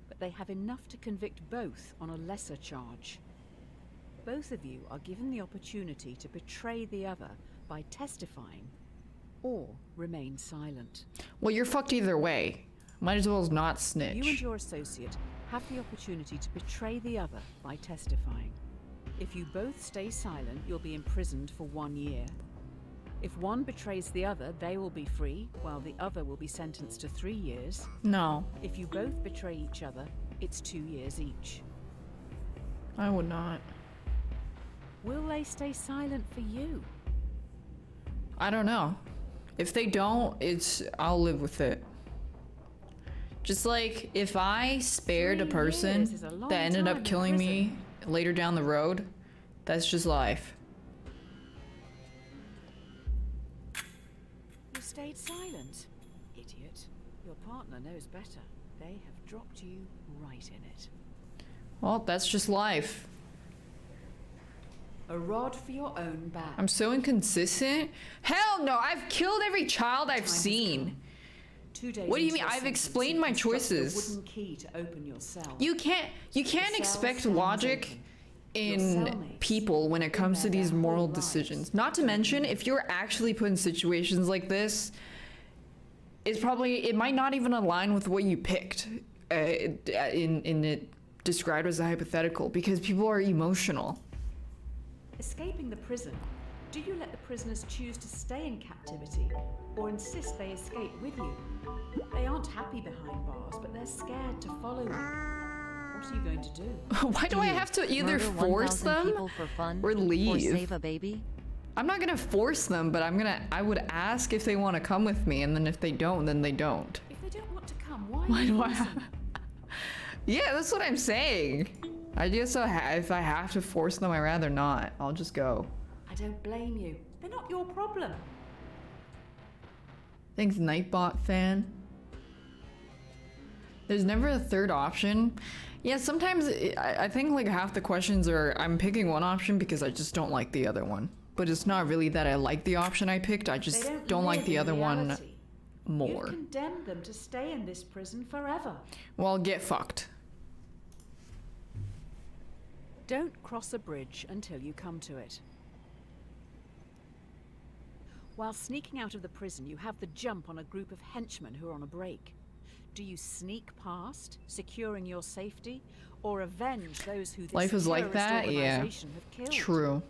but they have enough to convict both on a lesser charge. Both of you are given the opportunity to betray the other by testifying or remain silent. Well, you're fucked either way. Might as well not snitch. You and your associate have the opportunity to betray the other by testifying. If you both stay silent, you'll be imprisoned for 1 year. If one betrays the other, they will be free, while the other will be sentenced to 3 years. No, If you both betray each other, it's 2 years each. I would not. Will they stay silent for you? I don't know. If they don't, I'll live with it. Just like if I spared a 3 person years is a long that ended time up in killing me prison. later down the road, that's just life. You stayed silent. Idiot. Your partner knows better. They have dropped you right in it. Well, that's just life. A rod for your own back. I'm so inconsistent. Hell no, I've killed every child I've Time has seen. come. 2 days What do you into mean? your I've sentence, explained you my constructed choices. A wooden key to open your cell. You can't The cell expect stands logic open. in cellmates people when it been comes to there these their moral whole lives. decisions. Not to mention, if you're actually put in situations like this, it might not even align with what you picked in it described as a hypothetical, because people are emotional. Escaping the prison. Do you let the prisoners choose to stay in captivity or insist they escape with you? They aren't happy behind bars, but they're scared to follow you. What are you going to do? Why do I have to either Murder force 1,000 them people for fun or leave? Or save a baby? I'm not gonna force them, but I would ask if they want to come with me, and then if they don't, then they don't. If they don't want to come, why Why are you do I forcing have? them? Yeah, that's what I'm saying. I guess if I have to force them, I'd rather not. I'll just go. I don't blame you. They're not your problem. Thanks, Nightbot fan. There's never a third option. Yeah, sometimes I think like half the questions are I'm picking one option because I just don't like the other one. But it's not really that I like the option I picked. I They just don't don't like live the in other one reality. more. You've condemned them to stay in this prison forever. Well, get fucked. Don't cross a bridge until you come to it. While sneaking out of the prison, you have the jump on a group of henchmen who are on a break. Do you sneak past, securing your safety, or avenge those who this Life is like terrorist that? Yeah. organization have killed? True.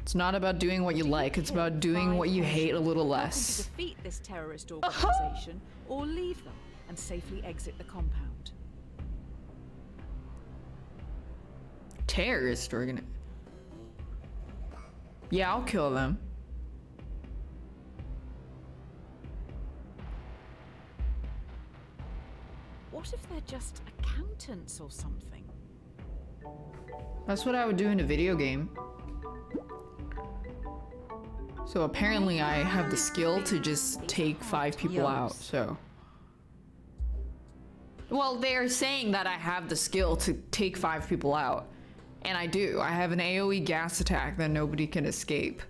It's not about doing what you Do you like, it's kill about doing 5 what you hate a henchmen, little helping less. to defeat this terrorist organization, or leave them and safely exit the compound? Terrorist organ. Yeah, I'll kill them. What if they're just accountants or something? That's what I would do in a video game. So apparently I have the skill to just take 5 people out, so. Well, they're saying that I have the skill to take 5 people out. And I do. I have an AoE gas attack that nobody can escape.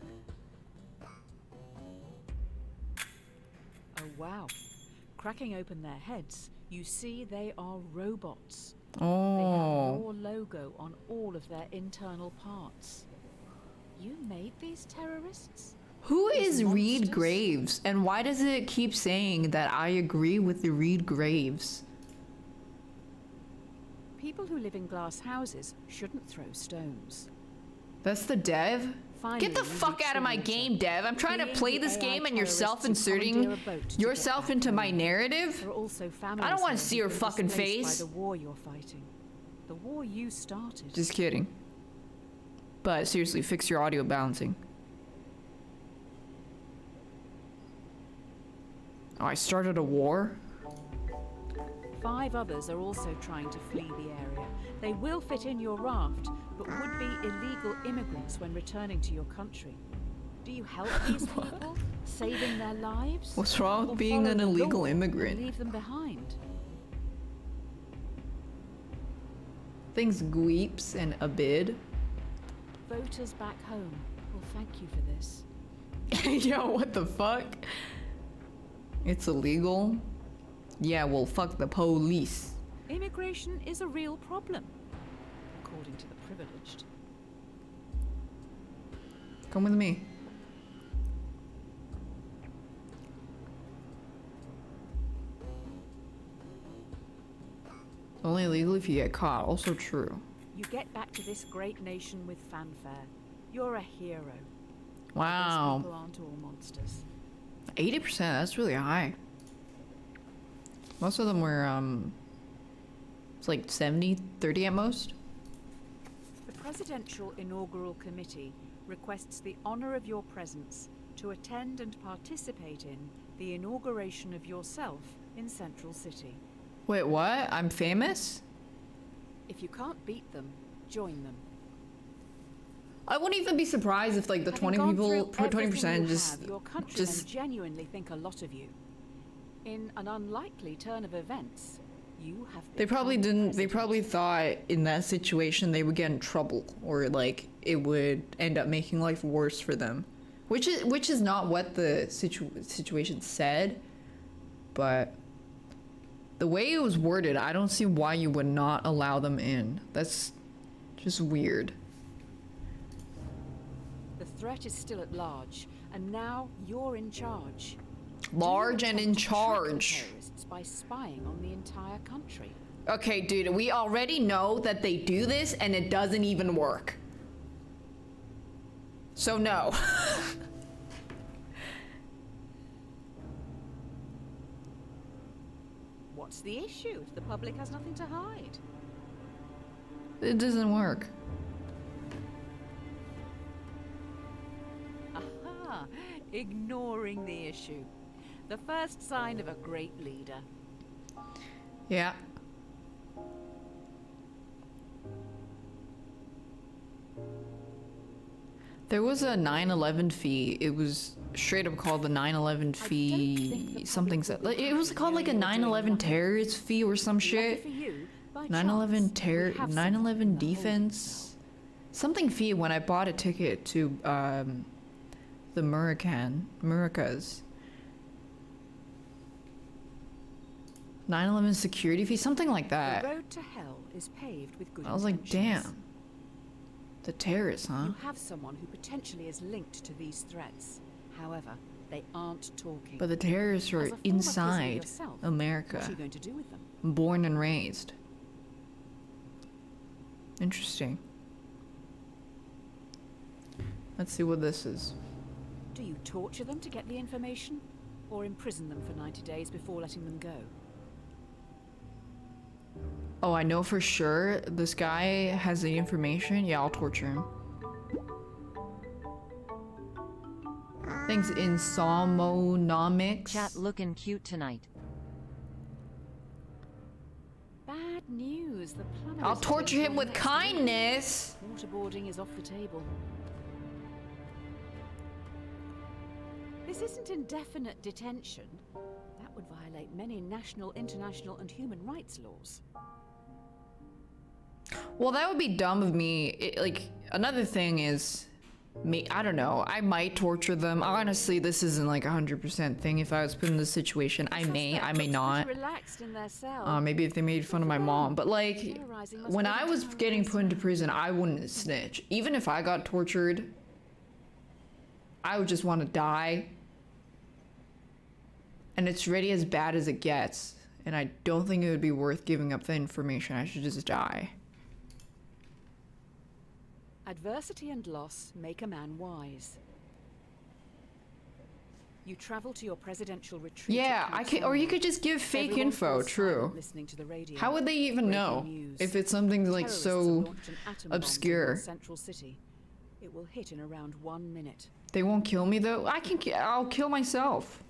Oh wow. Cracking open their heads, you see they are robots. They Oh. have your logo on all of their internal parts. You made these terrorists? Who These is Reed monsters? Graves? And why does it keep saying that I agree with the Reed Graves? People who live in glass houses shouldn't throw stones. That's the dev? Finally, Get the you fuck reach out the of my water. game, dev. I'm trying to Being play the this AI game and you're terrorists self-inserting commandeer a boat to get yourself back into my home. narrative? There are also families I don't wanna here see who've your been fucking displaced face. by the war you're fighting. The war you started. Just kidding. But seriously, fix your audio balancing. Oh, I started a war? 5 others are also trying to flee the area. They will fit in your raft, but would be illegal immigrants when returning to your country. Do you help these people, saving their lives? What's wrong with Or being follow an the illegal law and immigrant? leave them behind? Things Gweeps and Abid. Voters back home will thank you for this. Yo, what the fuck? It's illegal? Yeah, well, fuck the police. Immigration is a real problem, according to the privileged. Come with me. Only illegal if you get caught. Also true. You get back to this great nation with fanfare. You're a hero. These Wow. people aren't all monsters. 80%, that's really high. Most of them were, it's like 70, 30 at most. The Presidential Inaugural Committee requests the honor of your presence to attend and participate in the inauguration of yourself in Central City. Wait, what? I'm famous? If you can't beat them, join them. I wouldn't even be surprised if like the Having 20 gone people, through everything 20% you just, have, your countrymen just genuinely think a lot of you. In an unlikely turn of events, you have they probably become didn't, they president. probably thought in that situation they would get in trouble or like it would end up making life worse for them. Which is not what the situation said, but the way it was worded, I don't see why you would not allow them in. That's just weird. The threat is still at large, and now you're in charge. Large Do you and in attempt to track the charge. terrorists by spying on the entire country. Okay, dude, we already know that they do this and it doesn't even work. So no. What's the issue if the public has nothing to hide? It doesn't work. Aha! Ignoring the issue. The first sign of a great leader. Yeah. There was a 9/11 fee. It was straight up called the 9/11 fee. Something said it was called like a 9/11 terrorist fee or some Lucky shit. for you, by 9/11 chance, terror, we have 9/11 something in the defense, something fee when I bought a ticket to the Muricas. 9/11 security fee, something like holding. that. The road to hell is paved with good I was like, intentions. damn. The terrorists, huh? You have someone who potentially is linked to these threats. However, they aren't talking. But the terrorists As a are former prisoner inside yourself, America, What are you going to do with them? born and raised. Interesting. Let's see what this is. Do you torture them to get the information? Or imprison them for 90 days before letting them go? Oh, I know for sure this guy has the information. Yeah, I'll torture him. Thanks, Insomonomics. Chat looking cute tonight. Bad news. The plumber I'll is torture due him with next week. kindness. Waterboarding is off the table. This isn't indefinite detention. That would violate violate many national, international, and human rights laws. Well, that would be dumb of me. Like, another thing is, I don't know, I might torture them. Honestly, this isn't like 100% thing. If I was put in this situation, I may not. Relaxed in their cell. Maybe if they made fun of my mom. But like, when I was getting put into prison, I wouldn't snitch. Even if I got tortured, I would just want to die. And it's already as bad as it gets. And I don't think it would be worth giving up the information. I should just die. Adversity and loss make a man wise. You travel to your presidential retreat. Yeah, I can, or you could just give fake info. True. Listening to the radio. How would they even know if it's something like so obscure? Central City. It will hit in around 1 minute. They won't kill me though. I'll kill myself.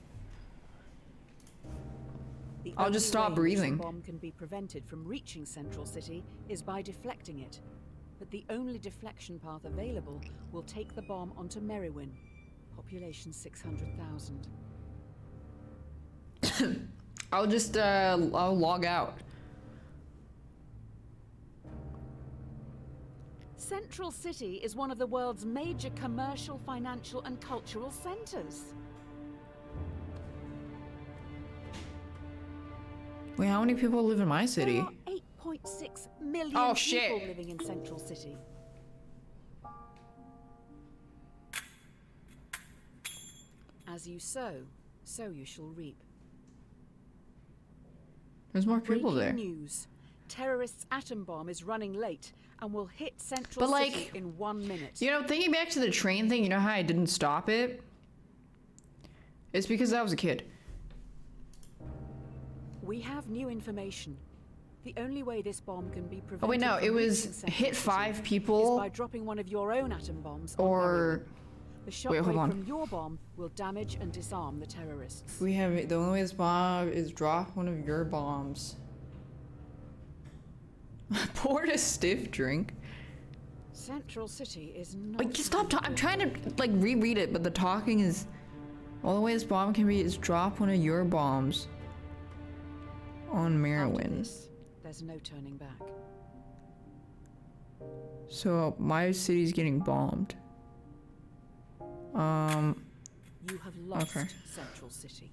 I'll just stop breathing. The bomb can be prevented from reaching Central City is by deflecting it. But the only deflection path available will take the bomb onto Merriwin, population 600,000. I'll just I'll log out. Central City is one of the world's major commercial, financial, and cultural centers. Wait, how many people live in my city? There are 8.6 million people living in Central City. As you sow, so you shall reap. There's more people there. Breaking news. Terrorists' atom bomb is running late and will hit Central City in 1 minute. You know, thinking back to the train thing, you know how I didn't stop it? It's because I was a kid. We have new information. The only way this bomb can be prevented. Oh wait, no, it was hit 5 people. Is by dropping one of your own atom bombs. Or the shockwave from your bomb will damage and disarm the terrorists. We have the only way this bomb is drop one of your bombs. Poured a stiff drink. Central City is not. Like, stop talking. I'm trying to like reread it, but the talking is. All the way this bomb can be is drop one of your bombs on Merriwin. There's no turning back. So my city's getting bombed. You have lost Central City.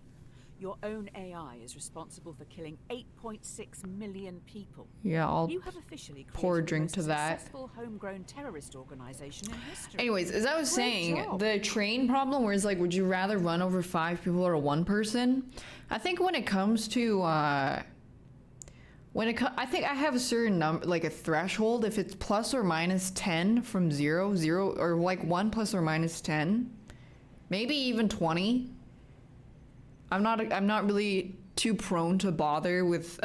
Your own AI is responsible for killing 8.6 million people. Yeah, I'll you have officially pour a drink to that. Successful homegrown terrorist organization in history. Anyways, as I was saying, the train problem where it's like, would you rather run over 5 people or 1 person? I think when it comes to, I think I have a certain number, like a threshold. If it's plus or minus 10 from 0, or like 1 plus or minus 10, maybe even 20. I'm not really too prone to bother with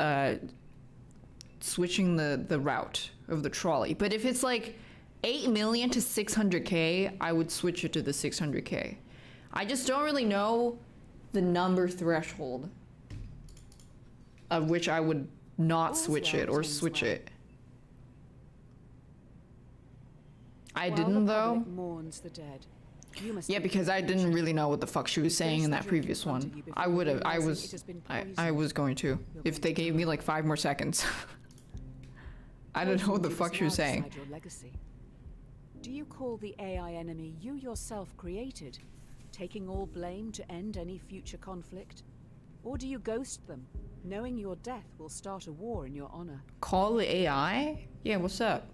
switching the route of the trolley. But if it's like 8 million to 600K, I would switch it to the 600K. I just don't really know the number threshold of which I would not switch it or switch it. I didn't though. Mourns the dead. Yeah, because I didn't really know what the fuck she was saying in that previous one. I would have. I was going to if they gave me like 5 more seconds. I don't know what the fuck she was saying. Do you call the AI enemy you yourself created, taking all blame to end any future conflict? Or do you ghost them, knowing your death will start a war in your honor? Call the AI? Yeah, what's up?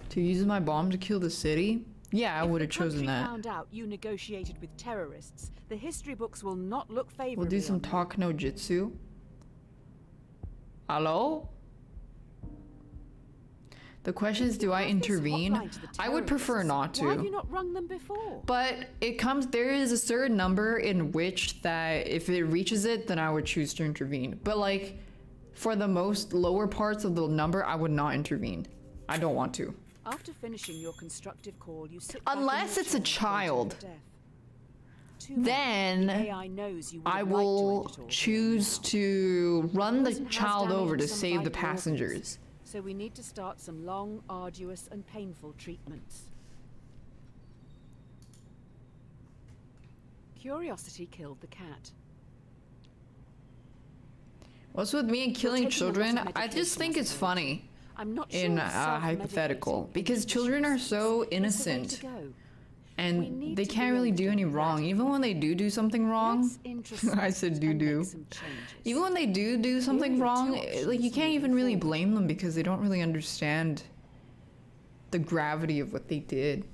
To use my bomb to kill the city? Yeah, I would have chosen that. If the country found out you negotiated with terrorists, the history books will not look favorably. We'll do some talk no jitsu. Hello? The question is, do I intervene? I would prefer not to. Why have you not rung them before? But there is a certain number in which that if it reaches it, then I would choose to intervene. But like, for the most lower parts of the number, I would not intervene. I don't want to. After finishing your constructive call, you sit unless it's a child. Then I will choose to run the child over to save the passengers. So we need to start some long, arduous, and painful treatments. Curiosity killed the cat. What's with me and killing taking a lot of children? I medication, just think I it's suppose. funny I'm not sure in if hypothetical self-medicating because children are so is the way to innocent go. We and need they to can't be really able do to any wrong. eradicate Even when they do something wrong, Let's introspect I said and make do. some changes. Even when they do something Here are wrong, two like you options can't even moving really forward. blame them because they don't really understand the gravity of what they did.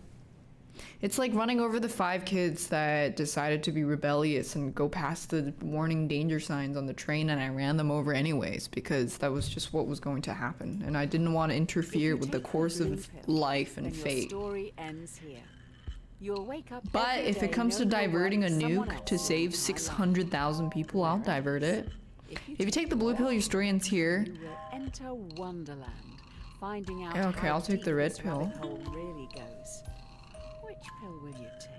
It's like running over the 5 kids that decided to be rebellious and go past the warning danger signs on the train, and I ran them over anyways because that was just what was going to happen, and I didn't want to If interfere you with the take course blue of pill, life and then your fate. story ends here. You'll wake up But every if it day comes to knowing your diverting a worth someone nuke to else save will 600,000 people, I'll divert it. If you take the blue pill, your story ends here. You will enter Wonderland, finding out Yeah, okay, how I'll take deep the red this pill. rabbit hole really goes. Which pill will you take?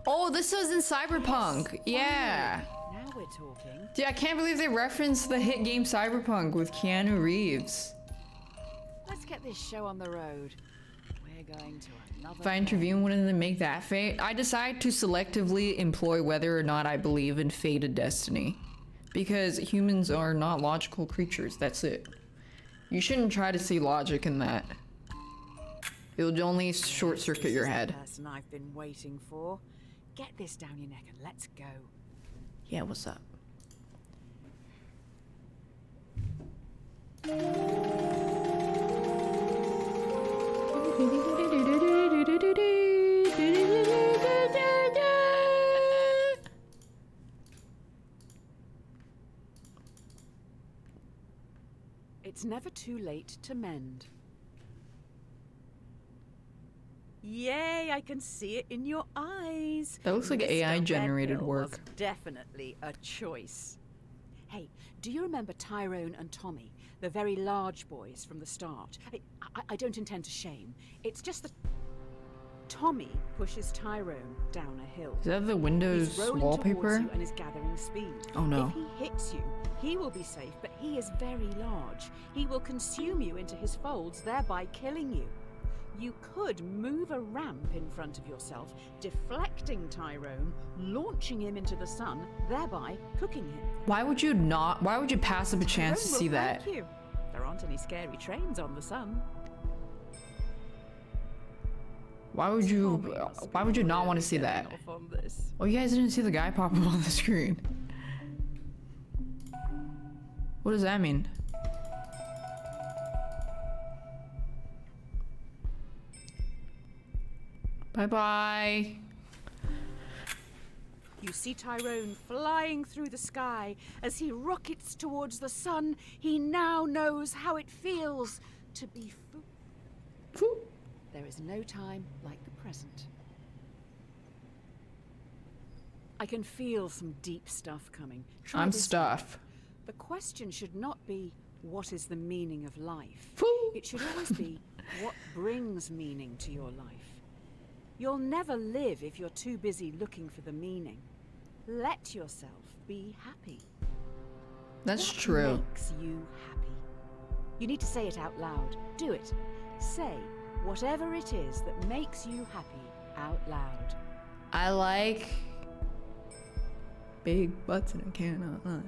Oh, this was in Cyberpunk. Yeah. Now we're talking. Dude, I can't believe they referenced the hit game Cyberpunk with Keanu Reeves. Let's get this show on the road. We're going to another. If I intervene, wouldn't it make that fate? I decide to selectively employ whether or not I believe in fated destiny. Because humans are not logical creatures, that's it. You shouldn't try to see logic in that. It'll only short circuit your head. The person I've been waiting for. Get this down your neck and let's go. Yeah, what's up? It's never too late to mend. Yay, I can see it in your eyes. That looks like Mr. AI Red generated Pill work. was definitely a choice. Hey, do you remember Tyrone and Tommy, the very large boys from the start? I don't intend to shame. It's just that Tommy pushes Tyrone down a hill. Is that the He's Windows rolling wallpaper? towards you and is gathering speed. Oh, no. If he hits you, he will be safe, but he is very large. He will consume you into his folds, thereby killing you. You could move a ramp in front of yourself, deflecting Tyrone, launching him into the sun, thereby cooking him. Why would you not? Why would you pass up a chance to Tyrone see will that? thank you. There aren't any scary trains on the sun. Why would you? Tommy must Why be would you not really want to see getting that? off on this. Oh, you guys didn't see the guy pop up on the screen. What does that mean? Bye-bye. You see Tyrone flying through the sky. As he rockets towards the sun, he now knows how it feels to be free. There is no time like the present. I can feel some deep stuff coming. Try I'm this stuff. one. The question should not be, what is the meaning of life? Whew. It should always be, what brings meaning to your life? You'll never live if you're too busy looking for the meaning. Let yourself be happy. That's What true. makes you happy? You need to say it out loud. Do it. Say whatever it is that makes you happy out loud. I like big butts and I cannot lie.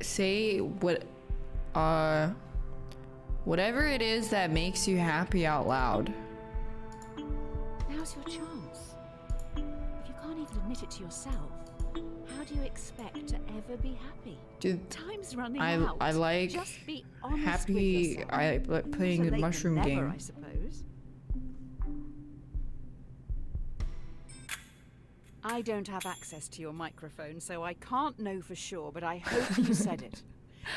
Say whatever it is that makes you happy out loud. Now's your chance. If you can't even admit it to yourself, how do you expect to ever be happy? Dude, Time's running I out. like Just be honest happy. with yourself. I like playing Better a late mushroom than never, game. I suppose. I don't have access to your microphone, so I can't know for sure, but I hope you said it.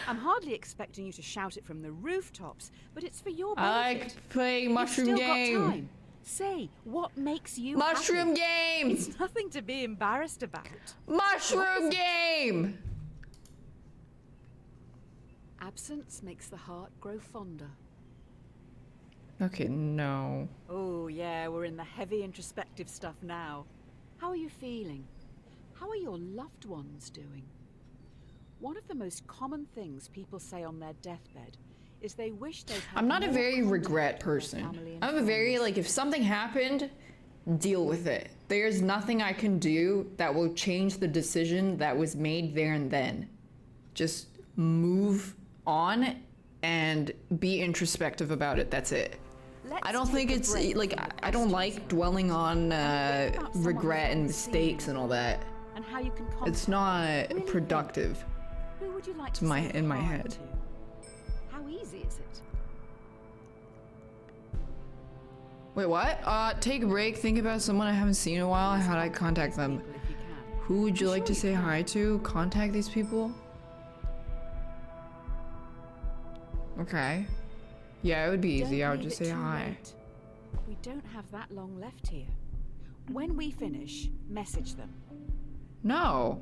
I'm hardly expecting you to shout it from the rooftops, but it's for your benefit. I like playing You've mushroom still game. got time. Say what makes you Mushroom happy. game. It's nothing to be embarrassed about. Mushroom game. Absence makes the heart grow fonder. Okay, no. Oh yeah, we're in the heavy introspective stuff now. How are you feeling? How are your loved ones doing? One of the most common things people say on their deathbed is they wish they'd had I'm not a more very contact regret with their person. family and I'm a very friends. like if something happened deal with it. There's nothing I can do that will change the decision that was made there and then. Just move on and be introspective about it. That's it. I don't think it's like I don't like dwelling on regret and mistakes and all that. And how you can It's not productive. Who would you like to to my- say in my hi head. to? How easy is it? Wait, what? Take a break. Think about someone I haven't seen in a while. How do I contact them? People if you can. Who would you I'm like to sure say you can. hi to? Contact these people? Okay. Yeah, it would be easy. Don't I would leave just it say too hi. late. We don't have that long left here. When we finish, message them. No.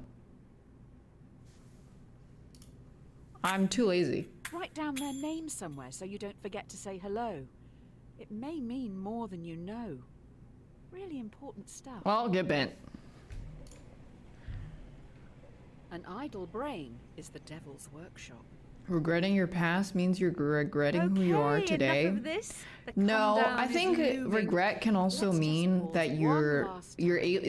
I'm too lazy. Write down their name somewhere so you don't forget to say hello. It may mean more than you know. Really important stuff. Well, get bent. An idle brain is the devil's workshop. Regretting your past means you're regretting who you are today. Enough of this. The No, come down I is think moving. regret can also Let's just mean pause that one you're last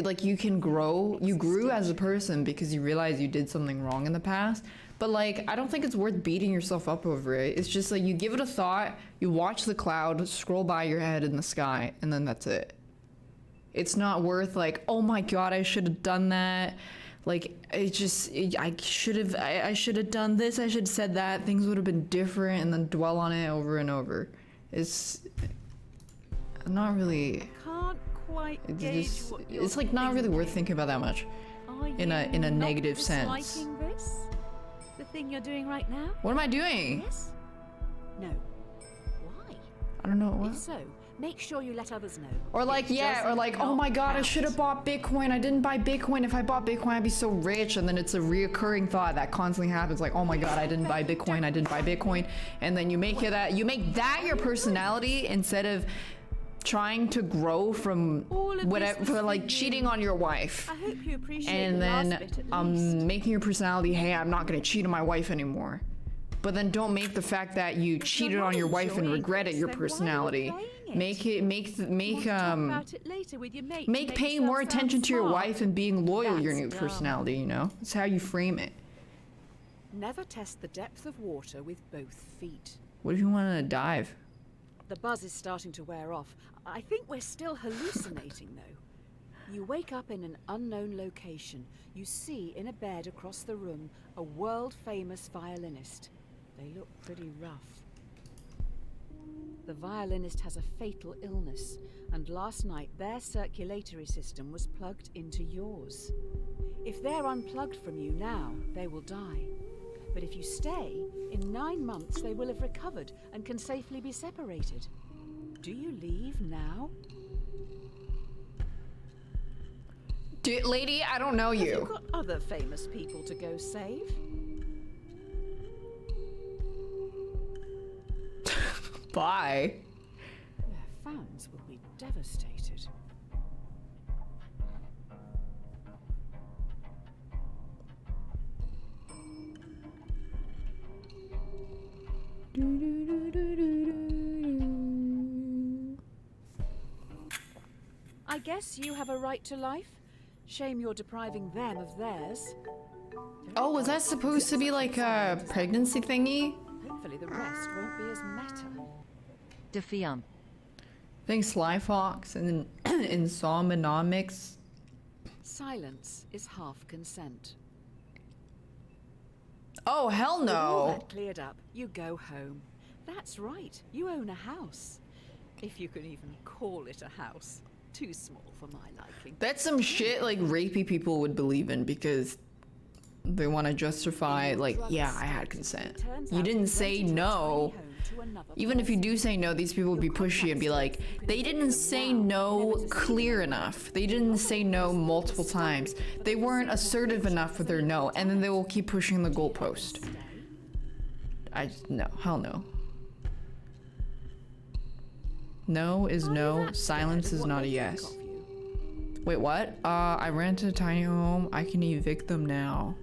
like you can grow. You grew as a person because you realize you did something wrong in the past. But like I don't think it's worth beating yourself up over it. It's just like you give it a thought, you watch the cloud scroll by your head in the sky, and then that's it. It's not worth like, oh my god, I should have done that. Like I should have done this. I should have said that. Things would have been different, and then dwell on it over and over. It's not really. Can't quite gauge It's, what you're it's like not really worth thinking. thinking about that much. Are in a you not negative sense. disliking this? The thing you're doing right now? What am I doing? Yes? No. Why? I don't know If what. so, make sure you let others know. Or like It yeah, or doesn't like oh not my god, I count. should have bought Bitcoin. I didn't buy Bitcoin. If I bought Bitcoin, I'd be so rich. And then it's a reoccurring thought that constantly happens. Like oh my god, I didn't buy Bitcoin. I didn't buy Bitcoin. And then you make that your personality instead of trying to grow from All of this whatever was for for like you. cheating on your wife. I hope you appreciate And the last then bit at least. making your personality, hey, I'm not gonna cheat on my wife anymore. But then don't make the fact that you cheated not on your wife and enjoying regret it this, your then why are you personality. playing it? Make it Want to talk about it later with your mate to make paying yourself more sound attention to your smart? wife and being loyal your That's new dumb. personality, you know? It's how you frame it. Never test the depth of water with both feet. What if you want to dive? The buzz is starting to wear off. I think we're still hallucinating, though. You wake up in an unknown location. You see in a bed across the room a world-famous violinist. They look pretty rough. The violinist has a fatal illness, and last night their circulatory system was plugged into yours. If they're unplugged from you now, they will die. But if you stay, in 9 months they will have recovered and can safely be separated. Do you leave now? Lady, I don't know Have you you. got other famous people to go save? Bye. Their fans will be devastated. I guess you have a right to life. Shame you're depriving them of theirs. Oh, was that supposed to be like a pregnancy thingy? Hopefully the rest won't be as matter. Defium. I think Sly Fox and Insomniacs. Silence is half consent. Oh, hell With all no. that cleared up, you go home. That's right, you own a house. If you can even call it a house. Too small for my liking. That's some shit like rapey people would believe in because they want to justify like, yeah, I had consent. You didn't say no. Even if you do say no, these people would be pushy and be like, they didn't say no clear enough. They didn't say no multiple times. They weren't assertive enough with their no, and then they will keep pushing the goalpost. No, hell no. No is no, silence is not a yes. Wait, what? I rented a tiny home. I can evict them now.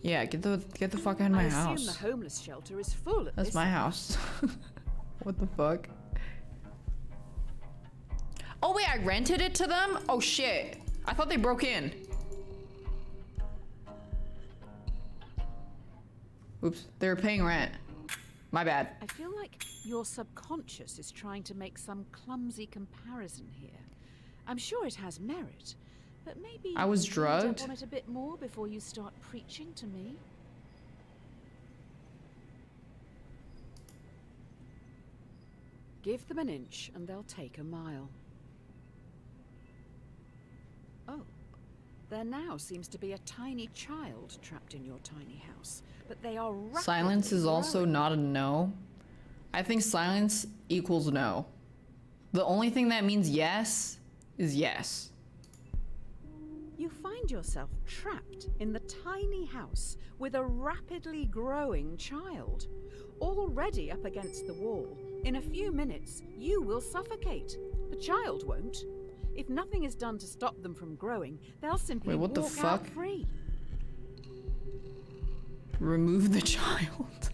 Yeah, get the fuck out of my I assume house. the homeless shelter is full at That's this my point. house. What the fuck? Oh wait, I rented it to them? Oh shit. I thought they broke in. Oops, they were paying rent. My bad. I feel like your subconscious is trying to make some clumsy comparison here. I'm sure it has merit, but maybe I was read drugged. up on it a bit more before you start preaching to me. Give them an inch and they'll take a mile. Oh, there now seems to be a tiny child trapped in your tiny house, but they are rapidly Silence is also growing. not a no. I think silence equals no. The only thing that means yes is yes. You find yourself trapped in the tiny house with a rapidly growing child, already up against the wall. In a few minutes, you will suffocate. The child won't. If nothing is done to stop them from growing, they'll simply Wait, what the walk fuck? out free. Remove the child.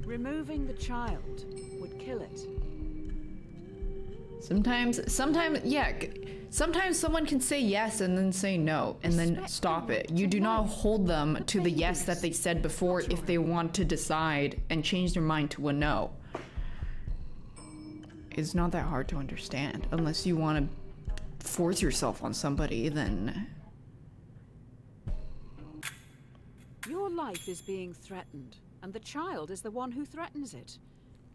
Removing the child would kill it. Sometimes, yeah. Sometimes someone can say yes and then say no and then Respect stop the it. right You to do not life, hold them the to the yes that babies, they said before not if they your want to decide and change their mind to a no. It's not that hard to understand unless you want to force yourself on somebody, then Your life is being threatened, and the child is the one who threatens it.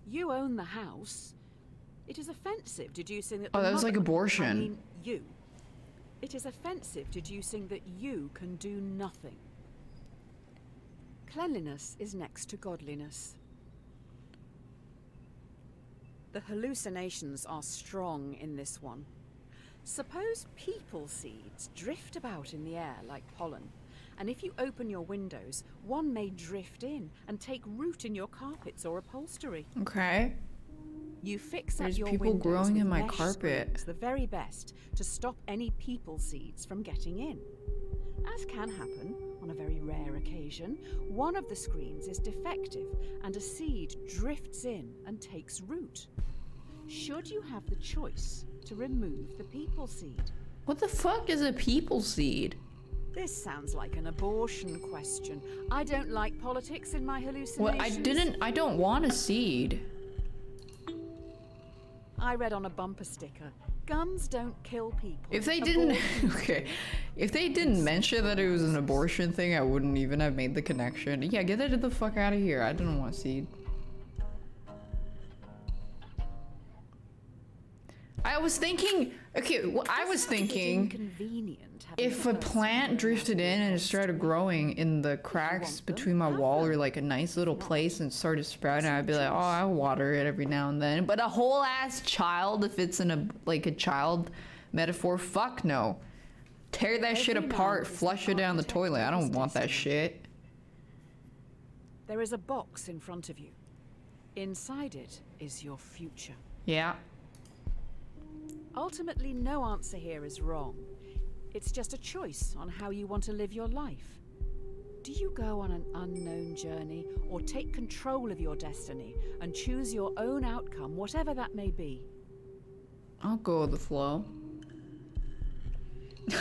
You own the house. It is offensive deducing that Oh, the that was like mother- abortion. I mean, you. It is offensive deducing that you can do nothing. Cleanliness is next to godliness. The hallucinations are strong in this one. Suppose people seeds drift about in the air like pollen, and if you open your windows, one may drift in and take root in your carpets or upholstery. okay. You fix There's up your people windows growing with in my mesh carpet. screens, the very best to stop any people seeds from getting in. As can happen on a very rare occasion, one of the screens is defective and a seed drifts in and takes root. Should you have the choice to remove the people seed? What the fuck is a people seed? This sounds like an abortion question. I don't like politics in my hallucinations. Well, I don't want a seed. I read on a bumper sticker, guns don't kill people. If they didn't, Abortions okay, do." if they didn't mention that it was an abortion thing, I wouldn't even have made the connection. Yeah, get that the fuck out of here. I didn't want a seed. I was thinking, okay, well, I was Doesn't it get thinking inconvenient having if a a person plant growing drifted up in and it close started to growing in the cracks want them, between my have wall them. or like a nice little Not. place and started sprouting, I'd be like, oh, choice. I water it every now and then. But a whole ass child, if it's in a like a child metaphor, fuck no. Tear that shit Every man apart, is the flush it down the architect toilet. of I his don't want that destiny. shit. There is a box in front of you. Inside it is your future. Yeah. Ultimately, no answer here is wrong. It's just a choice on how you want to live your life. Do you go on an unknown journey or take control of your destiny and choose your own outcome, whatever that may be? I'll go with the flow.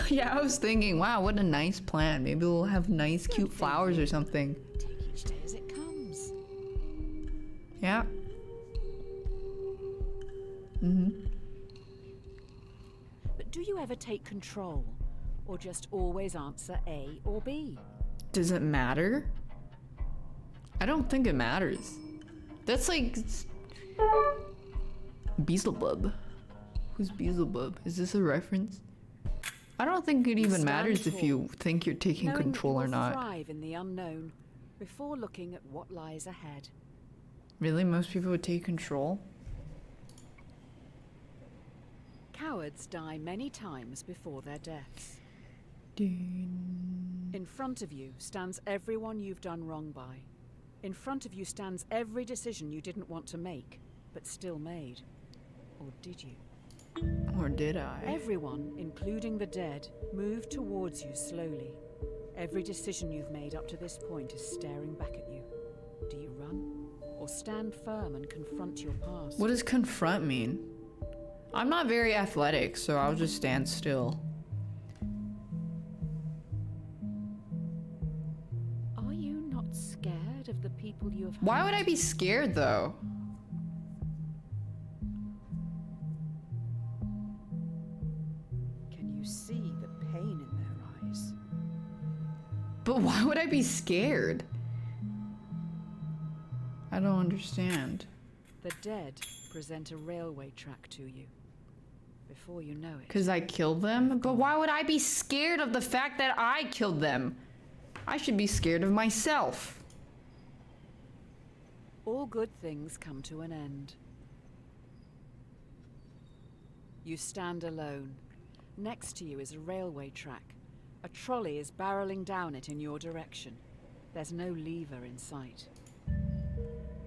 Yeah, I was thinking, wow, what a nice plan. Maybe we'll have nice, cute Good flowers or thinking. something. Take each day as it comes. Yeah. But do you ever take control or just always answer A or B? Does it matter? I don't think it matters. That's like Beelzebub. Who's Beelzebub? Is this a reference? I don't think it even Stand matters if you tall, think you're taking knowing that you control or will not. thrive in the unknown before looking at what lies ahead. Really? Most people would take control? Cowards die many times before their deaths. In front of you stands everyone you've done wrong by. In front of you stands every decision you didn't want to make, but still made. Or did you? Or did I? Everyone, including the dead, moved towards you slowly. Every decision you've made up to this point is staring back at you. Do you run? Or stand firm and confront your past? What does confront mean? I'm not very athletic, so I'll just stand still. Are you not scared of the people you have hurt? Why would I be scared though? Can you see the pain in their eyes? But why would I be scared? I don't understand. The dead present a railway track to you. Before you know it. Because I killed them? But why would I be scared of the fact that I killed them? I should be scared of myself. All good things come to an end. You stand alone. Next to you is a railway track. A trolley is barreling down it in your direction. There's no lever in sight.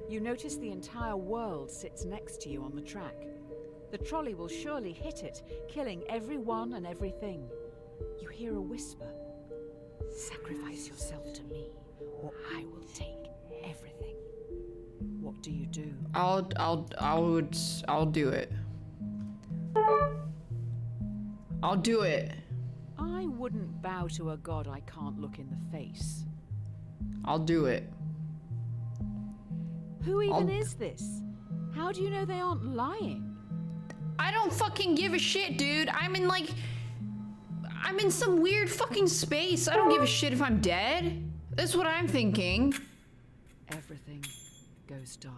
You notice the entire world sits next to you on the track. The trolley will surely hit it, killing everyone and everything. You hear a whisper. Sacrifice yourself to me, or I will take everything. What do you do? I'll do it. I'll do it. I wouldn't bow to a god I can't look in the face. I'll do it. Who even is this? How do you know they aren't lying? I don't fucking give a shit, dude. I'm in some weird fucking space. I don't give a shit if I'm dead. That's what I'm thinking. Everything goes dark.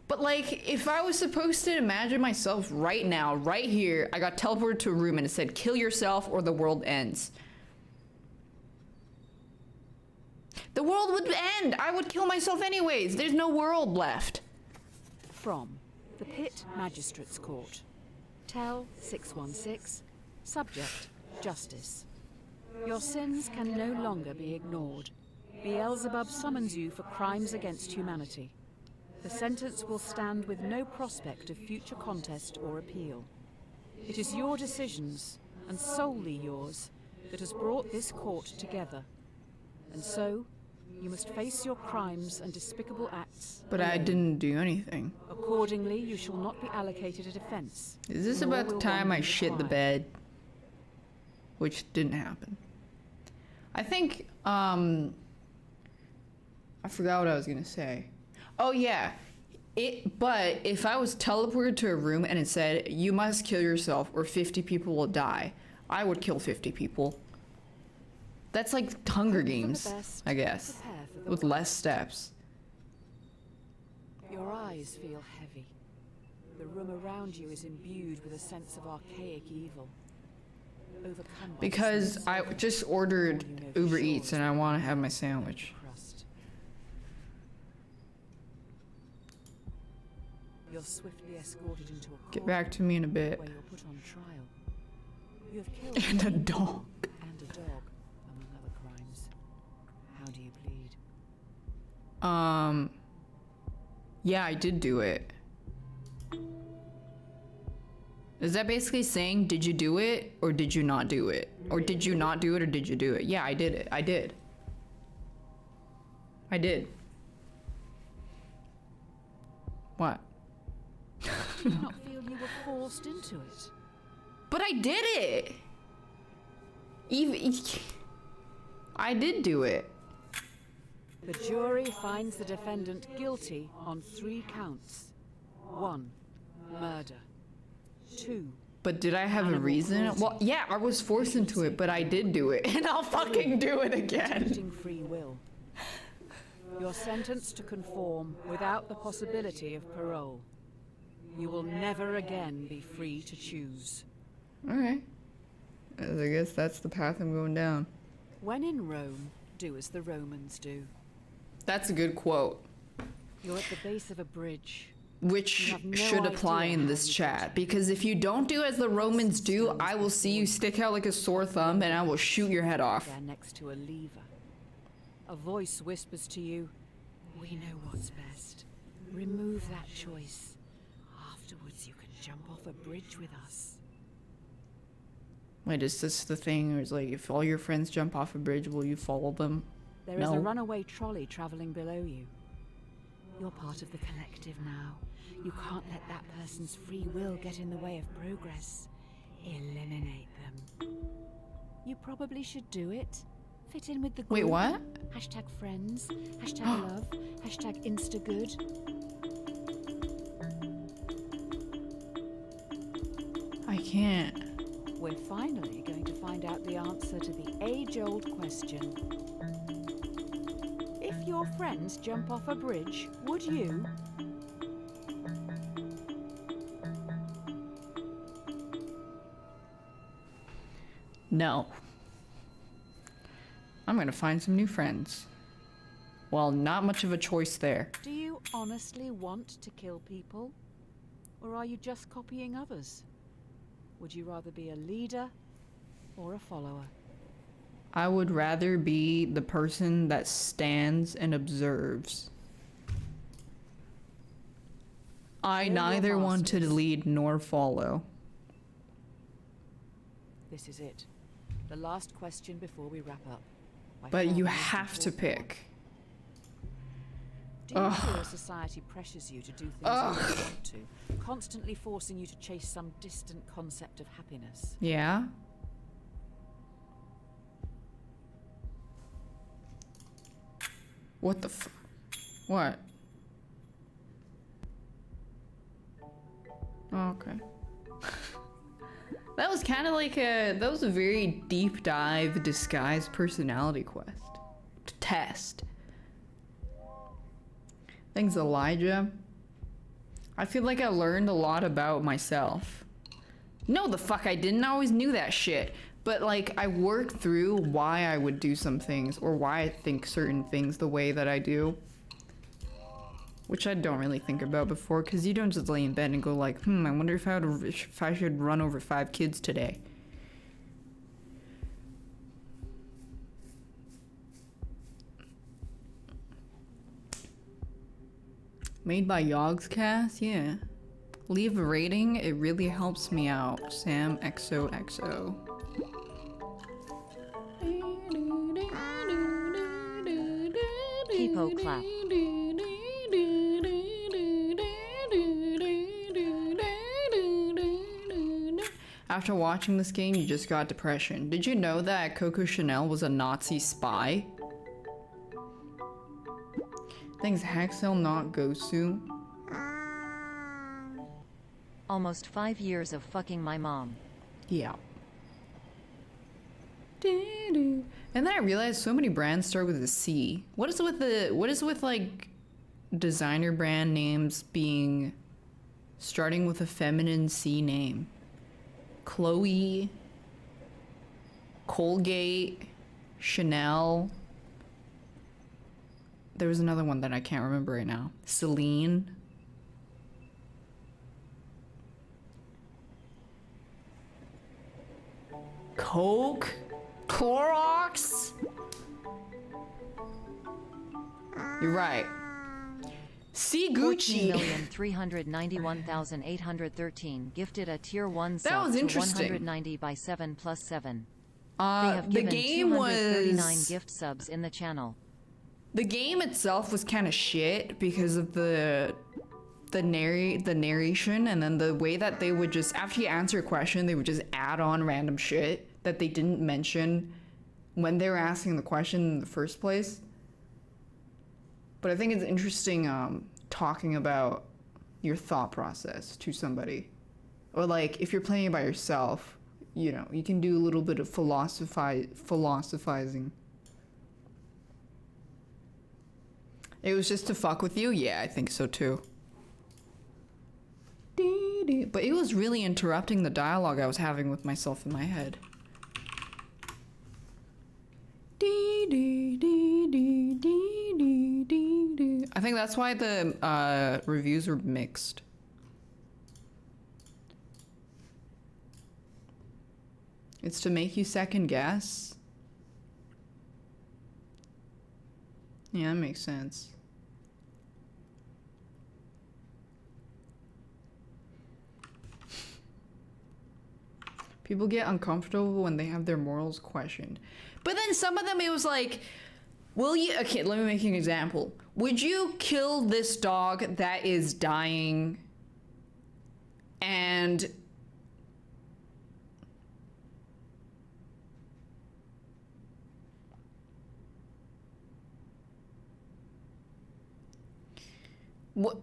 But like, if I was supposed to imagine myself right now, right here, I got teleported to a room and it said, kill yourself or the world ends. The world would end. I would kill myself anyways. There's no world left. From the Pit Magistrates Court. Tel 616. Subject, Justice. Your sins can no longer be ignored. Beelzebub summons you for crimes against humanity. The sentence will stand with no prospect of future contest or appeal. It is your decisions, and solely yours, that has brought this court together. And so, you must face your crimes and despicable acts. But I didn't do anything. Accordingly, you shall not be allocated a defense. Is this nor about the will time one I be shit the required. bed? Which didn't happen. I think, I forgot what I was gonna say. Oh yeah. But if I was teleported to a room and it said, you must kill yourself or 50 people will die, I would kill 50 people. That's like Hunger Games, best, I guess, prepare for the with less steps. Your eyes feel heavy. The room around you is imbued with a sense of archaic evil. Overcome by Because the sense I of just all ordered you know for Uber sure Eats is and I the want to have my sandwich. crust. You're swiftly escorted into a Get court back to me in a bit. where you're put on trial. You have killed And a people dog. and a dog, among other crimes. How do you plead? Yeah, I did do it. Is that basically saying, did you do it or did you not do it? Or did you not do it or did you do it? Yeah, I did it. I did. I did. What? Do you not feel you were forced into it? But I did it! Even... I did do it. The jury finds the defendant guilty on 3 counts. 1. Murder. 2. But did I have a Animal reason? cruelty. Well, yeah, I was forced into it, but I did do it. And I'll fucking do it again. Restricting free will. You're sentenced to conform without the possibility of parole. You will never again be free to choose. Alright. I guess that's the path I'm going down. When in Rome, do as the Romans do. That's a good quote. You're at the base of a bridge. Which You have no should apply idea in how this you chat. got Because if you don't do as the Romans do, I will see you stick out like a sore thumb and I will shoot your head off. There next to a lever. A voice whispers to you, "We know what's best. Remove that choice. Afterwards you can jump off a bridge with us." Wait, is this the thing where it's like, if all your friends jump off a bridge, will you follow them? There is No. a runaway trolley travelling below you. You're part of the collective now. You can't let that person's free will get in the way of progress. Eliminate them. You probably should do it. Fit in with the group. Wait, what? Hashtag friends. Hashtag love. Hashtag instagood. I can't. We're finally going to find out the answer to the age-old question. If your friends jump off a bridge, would you? No. I'm gonna find some new friends. Well, not much of a choice there. Do you honestly want to kill people? Or are you just copying others? Would you rather be a leader or a follower? I would rather be the person that stands and observes. I They're your neither want to masters. lead nor follow. This is it. The last question before we wrap up. By But far you the most have to important one. pick. Do you Ugh. feel society pressures you to do things you Ugh. don't want to, constantly forcing you to chase some distant concept of happiness? Yeah? What the f- What? Oh, okay. That was kind of like that was a very deep dive disguised personality quest. To test. Thanks, Elijah. I feel like I learned a lot about myself. No, the fuck I didn't. I always knew that shit. But like, I worked through why I would do some things or why I think certain things the way that I do. Which I don't really think about before, because you don't just lay in bed and go like, I wonder if I should run over 5 kids today. Made by Yogscast? Yeah. Leave a rating, it really helps me out. Sam XOXO. Peepo clap. After watching this game, you just got depression. Did you know that Coco Chanel was a Nazi spy? Thanks, Haxel, not Gosu. Almost 5 years of fucking my mom. Yeah. And then I realized so many brands start with a C. What is with like designer brand names being starting with a feminine C name? Chloe, Colgate, Chanel. There was another one that I can't remember right now. Celine. Coke. Clorox. You're right. See Gucci. 14,391,813 gifted a tier 1 sub That was to interesting. 190 by 7 plus 7. They have The given game 239 was gift subs in the channel. the game itself was kind of shit because of the narration, and then the way that they would just, after you answer a question, they would just add on random shit that they didn't mention when they were asking the question in the first place. But I think it's interesting talking about your thought process to somebody. Or like if you're playing by yourself, you know, you can do a little bit of philosophizing. It was just to fuck with you? Yeah, I think so too. But it was really interrupting the dialogue I was having with myself in my head. I think that's why the reviews were mixed. It's to make you second guess. Yeah, that makes sense. People get uncomfortable when they have their morals questioned. But then some of them, it was like, Will you? Okay, let me make an example. Would you kill this dog that is dying and what?